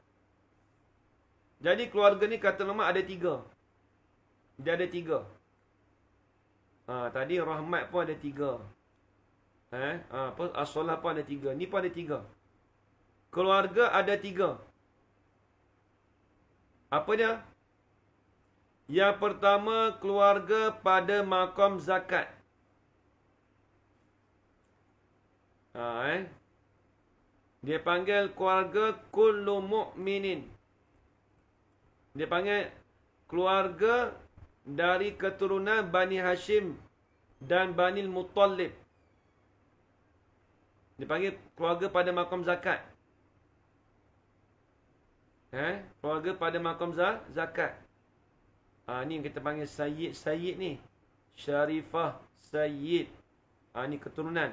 Jadi keluarga ni kata ulama ada 3. Dia ada 3. Tadi rahmat pun ada 3. As-solah pun ada 3. Ni pun ada 3. Keluarga ada 3. Apa dia? Yang pertama, keluarga pada maqam zakat. Dia panggil keluarga kullu mu'minin. Dia panggil keluarga dari keturunan Bani Hashim dan Bani Muttalib. Dia panggil keluarga pada maqam zakat. Keluarga pada maqam zakat. Ni yang kita panggil Sayyid ni. Syarifah, Sayyid. Ni keturunan.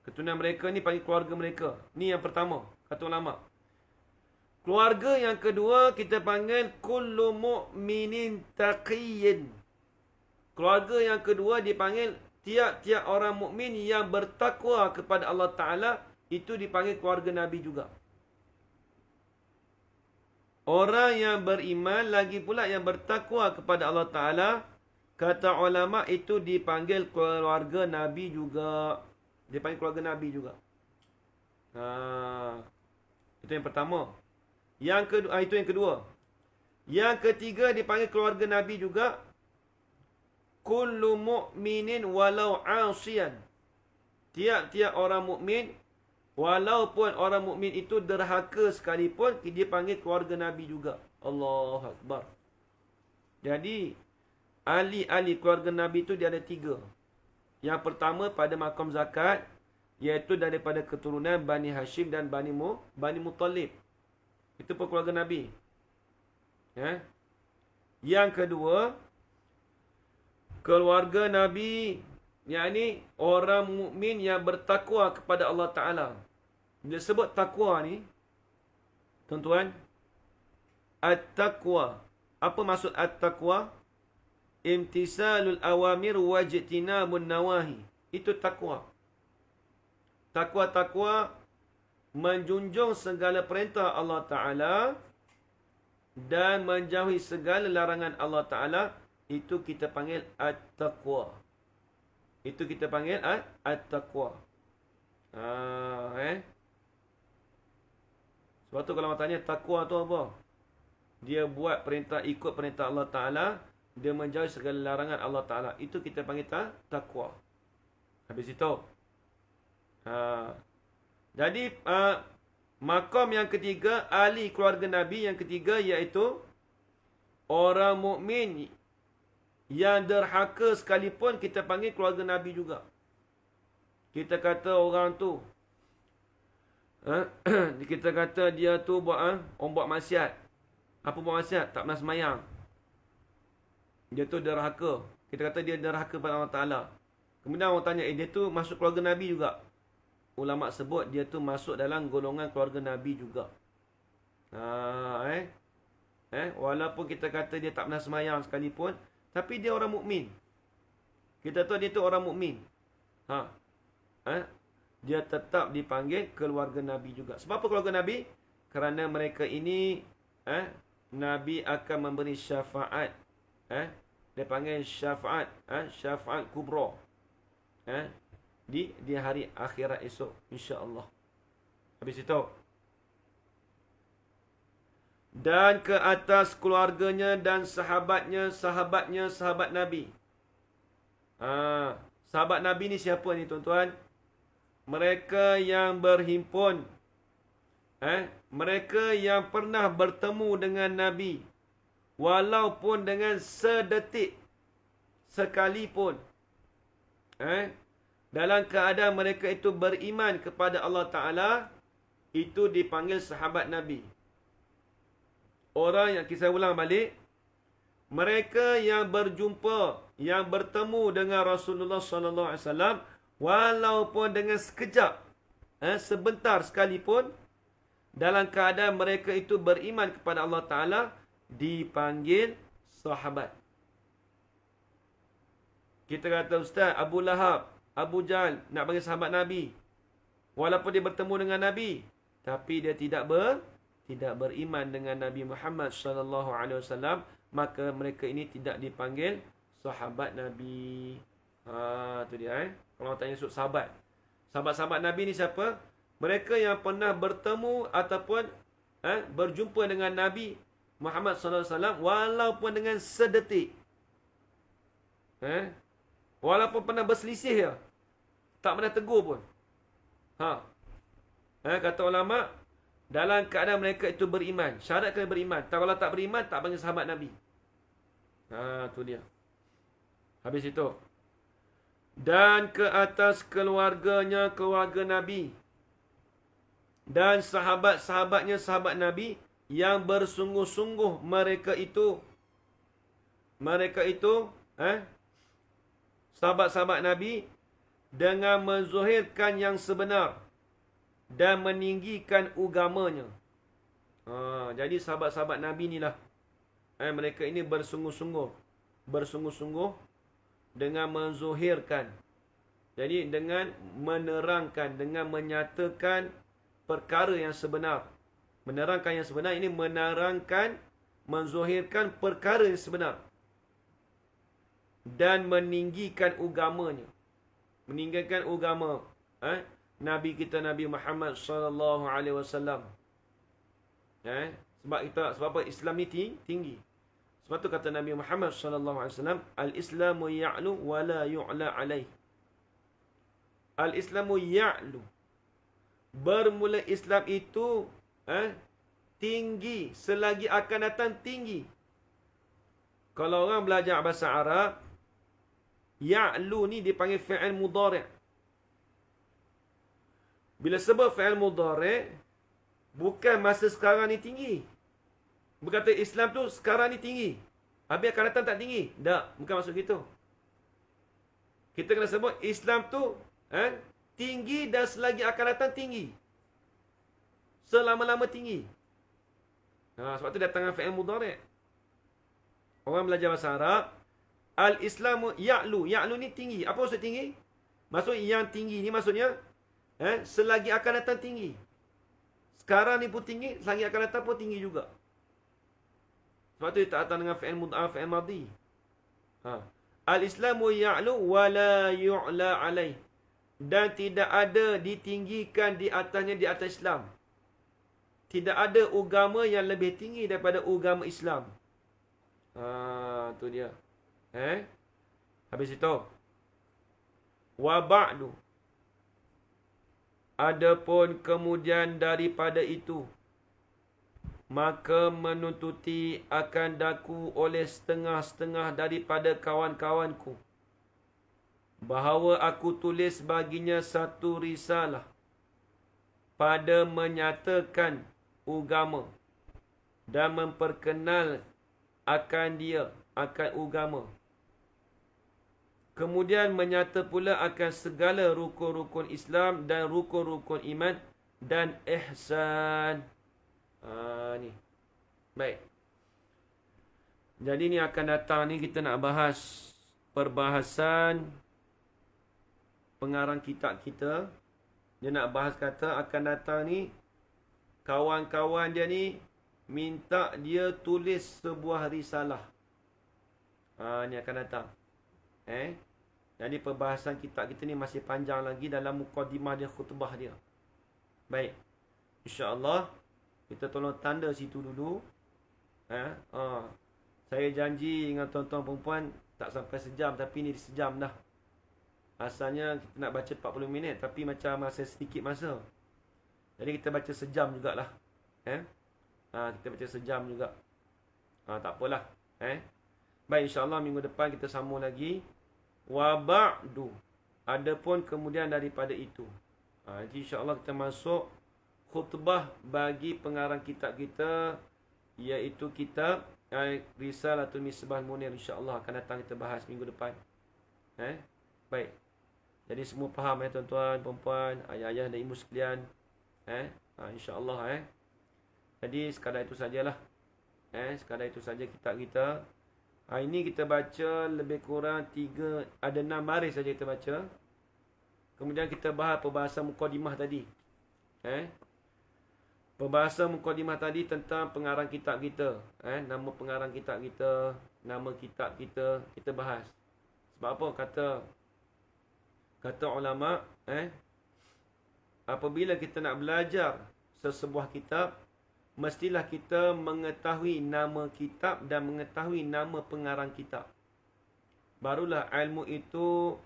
Keturunan mereka ni panggil keluarga mereka. Ni yang pertama, kata ulama. Keluarga yang kedua kita panggil kullu mu'minin taqiyyin. Keluarga yang kedua dipanggil tiap-tiap orang mukmin yang bertakwa kepada Allah Ta'ala. Itu dipanggil keluarga Nabi juga. Orang yang beriman lagi pula yang bertakwa kepada Allah Ta'ala, kata ulama itu dipanggil keluarga Nabi juga. Dipanggil keluarga Nabi juga. Itu yang pertama. Yang kedua, itu yang kedua. Yang ketiga dipanggil keluarga Nabi juga. Kullu mu'minin walau 'asiyan. Tiap-tiap orang mukmin, walaupun orang mukmin itu derhaka sekalipun, dia panggil keluarga Nabi juga. Allahu Akbar. Jadi, ahli-ahli keluarga Nabi itu dia ada 3. Yang pertama pada maqam zakat, iaitu daripada keturunan Bani Hashim dan Bani Muttalib. Itu pun keluarga Nabi. Yang kedua, keluarga Nabi, yakni orang mukmin yang bertakwa kepada Allah Ta'ala. Bila sebut takwa ni, tuan-tuan, at-taqwa. Apa maksud at-taqwa? Imtisalul awamir wajtinabun nawahi. Itu takwa. Takwa menjunjung segala perintah Allah Ta'ala dan menjauhi segala larangan Allah Ta'ala. Itu kita panggil at-taqwa. Itu kita panggil at-taqwa. Sebab tu kalau orang tanya takwa tu apa? Dia buat perintah, ikut perintah Allah Ta'ala. Dia menjauhi segala larangan Allah Ta'ala. Itu kita panggil takwa. Habis itu. Jadi, maqam yang ketiga, ahli keluarga Nabi yang ketiga, iaitu orang mukmin yang derhaka sekalipun, kita panggil keluarga Nabi juga. Kita kata orang tu, kita kata dia tu buat maksiat. Apa buat maksiat? Tak pernah semayang. Dia tu derhaka. Kita kata dia derhaka pada Allah Ta'ala. Kemudian orang tanya, dia tu masuk keluarga Nabi juga? Ulama sebut dia tu masuk dalam golongan keluarga Nabi juga. Walaupun kita kata dia tak pernah semayang sekalipun, tapi dia orang mukmin. Kita tahu dia tu orang mukmin. Dia tetap dipanggil keluarga Nabi juga. Sebab apa keluarga Nabi? Kerana mereka ini Nabi akan memberi syafaat. Dia panggil syafaat, syafaat kubra. Di hari akhirat esok, insya-Allah. Habis itu. Dan ke atas keluarganya dan sahabat Nabi. Sahabat Nabi ni siapa ni tuan-tuan? Mereka yang berhimpun. Mereka yang pernah bertemu dengan Nabi. Walaupun dengan sedetik sekalipun. Dalam keadaan mereka itu beriman kepada Allah Ta'ala, itu dipanggil sahabat Nabi. Orang yang, kisah ulang balik, mereka yang berjumpa, yang bertemu dengan Rasulullah sallallahu alaihi wasallam walaupun dengan sekejap, sebentar sekalipun, dalam keadaan mereka itu beriman kepada Allah Ta'ala, dipanggil sahabat. Kita kata, Ustaz, Abu Lahab, Abu Jahal nak panggil sahabat Nabi. Walaupun dia bertemu dengan Nabi, tapi dia tidak beriman dengan Nabi Muhammad sallallahu alaihi wasallam, maka mereka ini tidak dipanggil sahabat Nabi. Tu dia. Kalau orang tanya sahabat. Sahabat-sahabat Nabi ni siapa? Mereka yang pernah bertemu ataupun berjumpa dengan Nabi Muhammad sallallahu alaihi wasallam walaupun dengan sedetik. Walaupun pernah berselisih ya. Tak pernah tegur pun. Kata ulama, dalam keadaan mereka itu beriman. Syarat kena beriman. Kalau tak beriman, tak panggil sahabat Nabi. Tu dia. Habis itu. Dan ke atas keluarganya, keluarga Nabi. Dan sahabat-sahabatnya, sahabat Nabi, yang bersungguh-sungguh mereka itu, sahabat-sahabat Nabi, dengan menzuhirkan yang sebenar dan meninggikan agamanya. Jadi sahabat-sahabat Nabi inilah, mereka ini bersungguh-sungguh dengan menzuhirkan. Jadi dengan menerangkan, dengan menyatakan perkara yang sebenar. Menerangkan yang sebenar ini menerangkan, menzuhirkan perkara yang sebenar. Dan meninggikan agamanya. Meninggikan agama Nabi kita, Nabi Muhammad sallallahu alaihi wasallam. Sebab apa Islam ni tinggi. Sebab tu kata Nabi Muhammad sallallahu alaihi wasallam, al-Islamu ya'lu wa la yu'la alaih. Al-Islamu ya'lu. Bermula Islam itu tinggi, selagi akan datang tinggi. Kalau orang belajar bahasa Arab, ya'lu ni dipanggil fi'il mudhari'. Bila sebut fi'il mudhari', bukan masa sekarang ni tinggi. Berkata Islam tu sekarang ni tinggi, habis akan datang tak tinggi. Tak, bukan maksud gitu. Kita kena sebut Islam tu tinggi dan selagi akan datang tinggi. Selama-lama tinggi. Sebab tu datang fi'il mudhari'. Orang belajar bahasa Arab, al-Islamu ya'lu. Ya'lu ni tinggi. Apa maksud tinggi? Maksud yang tinggi ni maksudnya selagi akan datang tinggi. Sekarang ni pun tinggi, selagi akan datang pun tinggi juga. Sebab tu dia tak datang dengan fi'il madhi. Al-Islamu ya'lu wa la yu'la alaih. Dan tidak ada ditinggikan di atasnya, di atas Islam. Tidak ada agama yang lebih tinggi daripada agama Islam. Tu dia. Habis itu. Wa ba'du. Adapun kemudian daripada itu, maka menuntuti akan daku oleh setengah-setengah daripada kawan-kawanku, bahawa aku tulis baginya satu risalah pada menyatakan agama dan memperkenal akan dia, akan agama. Kemudian menyata pula akan segala rukun-rukun Islam dan rukun-rukun iman dan ihsan. Ni. Baik. Jadi ni akan datang ni kita nak bahas perbahasan pengarang kitab kita. Dia nak bahas kata akan datang ni kawan-kawan dia ni minta dia tulis sebuah risalah. Ni akan datang. Jadi perbahasan kitab kita ni masih panjang lagi dalam mukadimah dia, khutbah dia. Baik. InsyaAllah kita tolong tanda situ dulu. Saya janji dengan tuan-tuan perempuan tak sampai sejam, tapi ni sejam dah. Asalnya kita nak baca 40 minit, tapi macam masa sedikit masa. Jadi kita baca sejam jugalah. Kita baca sejam juga. Tak apalah. Baik, insyaAllah minggu depan kita sambung lagi. Wa ba'du. Adapun kemudian daripada itu. Jadi insyaAllah kita masuk khutbah bagi pengarang kitab kita, iaitu kitab Risalatul Misbah Munir, insya-Allah akan datang kita bahas minggu depan. Baik. Jadi semua faham tuan-tuan, puan-puan, ayah-ayah dan ibu sekalian. Insya-Allah Jadi sekadar itu sajalah. Sekadar itu saja kitab kita. Ini kita baca lebih kurang 6 baris saja kita baca. Kemudian kita bahas perbahasan mukadimah tadi. Perbahasan mukadimah tadi tentang pengarang kitab kita. Nama pengarang kitab kita, nama kitab kita, kita bahas. Sebab apa? Kata ulama, apabila kita nak belajar sesebuah kitab, mestilah kita mengetahui nama kitab dan mengetahui nama pengarang kitab. Barulah ilmu itu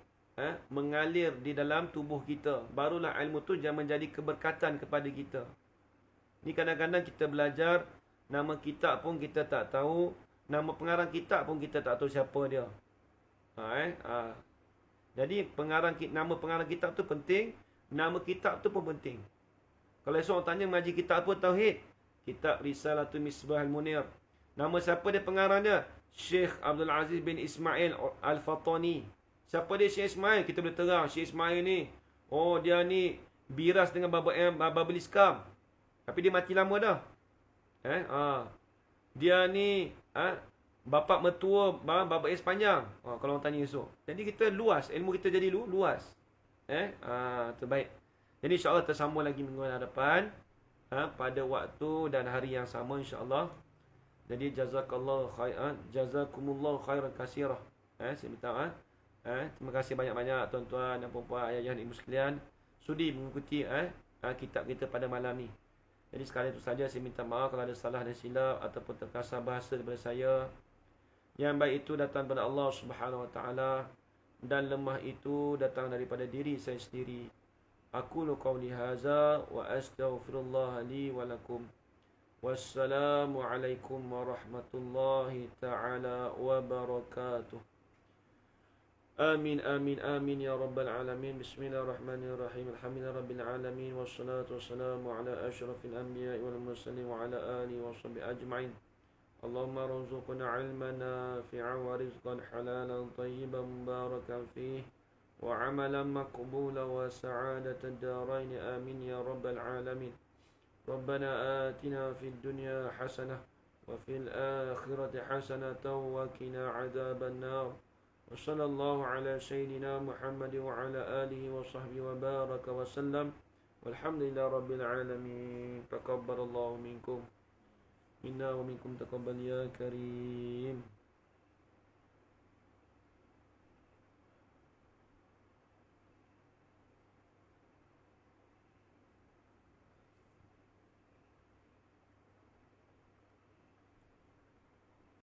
mengalir di dalam tubuh kita. Barulah ilmu itu menjadi keberkatan kepada kita. Ni kadang-kadang kita belajar, nama kitab pun kita tak tahu, nama pengarang kitab pun kita tak tahu siapa dia. Jadi nama pengarang kitab tu penting, nama kitab tu pun penting. Kalau seorang tanya mengaji kitab apa tauhid, kitab Risalatul Misbah Munir. Nama siapa dia pengarang dia? Syekh Abdul Aziz bin Ismail Al-Fatani. Siapa dia Syekh Ismail? Kita boleh terang Syekh Ismail ni, dia ni biras dengan Babul Iskam. Tapi dia mati lama dah. Dia ni bapa mertua bapa panjang. Kalau orang tanya esok. Jadi kita luas, ilmu kita jadi luas. Terbaik. Jadi insya-Allah tersambung lagi minggu hadapan pada waktu dan hari yang sama insya-Allah. Jadi jazakallahu khairan, jazakumullahu khairan katsirah. Saya minta terima kasih banyak-banyak tuan-tuan dan puan-puan, ayah-ayah dan ibu sekalian sudi mengikuti kitab kita pada malam ni. Jadi sekali itu saja, saya minta maaf kalau ada salah dan silap ataupun terkasar bahasa daripada saya. Yang baik itu datang daripada Allah Subhanahu Wa Taala dan lemah itu datang daripada diri saya sendiri. Aqulu qawli hadza wa astaghfirullah li wa lakum. Wassalamu alaikum warahmatullahi taala wabarakatuh. Amin amin amin ya rabbal alamin. Bismillahirrahmanirrahim. Alhamdulillahi rabbil alamin wassalatu wassalamu ala asyrafil anbiya'i wal mursalin wa ala alihi washabbihi ajma'in. Allahumma rzuqna 'ilman nafi'an wa rizqan halalan tayyiban mubarakan fihi wa 'amalan maqbulan wa sa'adatan darain. Amin ya rabbal alamin. Rabbana atina fid dunya hasanah wa fil akhirati hasanatan wa qina 'adzaban nar. وصلى الله على سيدنا محمد وعلى آله وصحبه وبارك وسلم والحمد لله رب العالمين. تقبل الله منكم منا ومنكم تقبل يا كريم.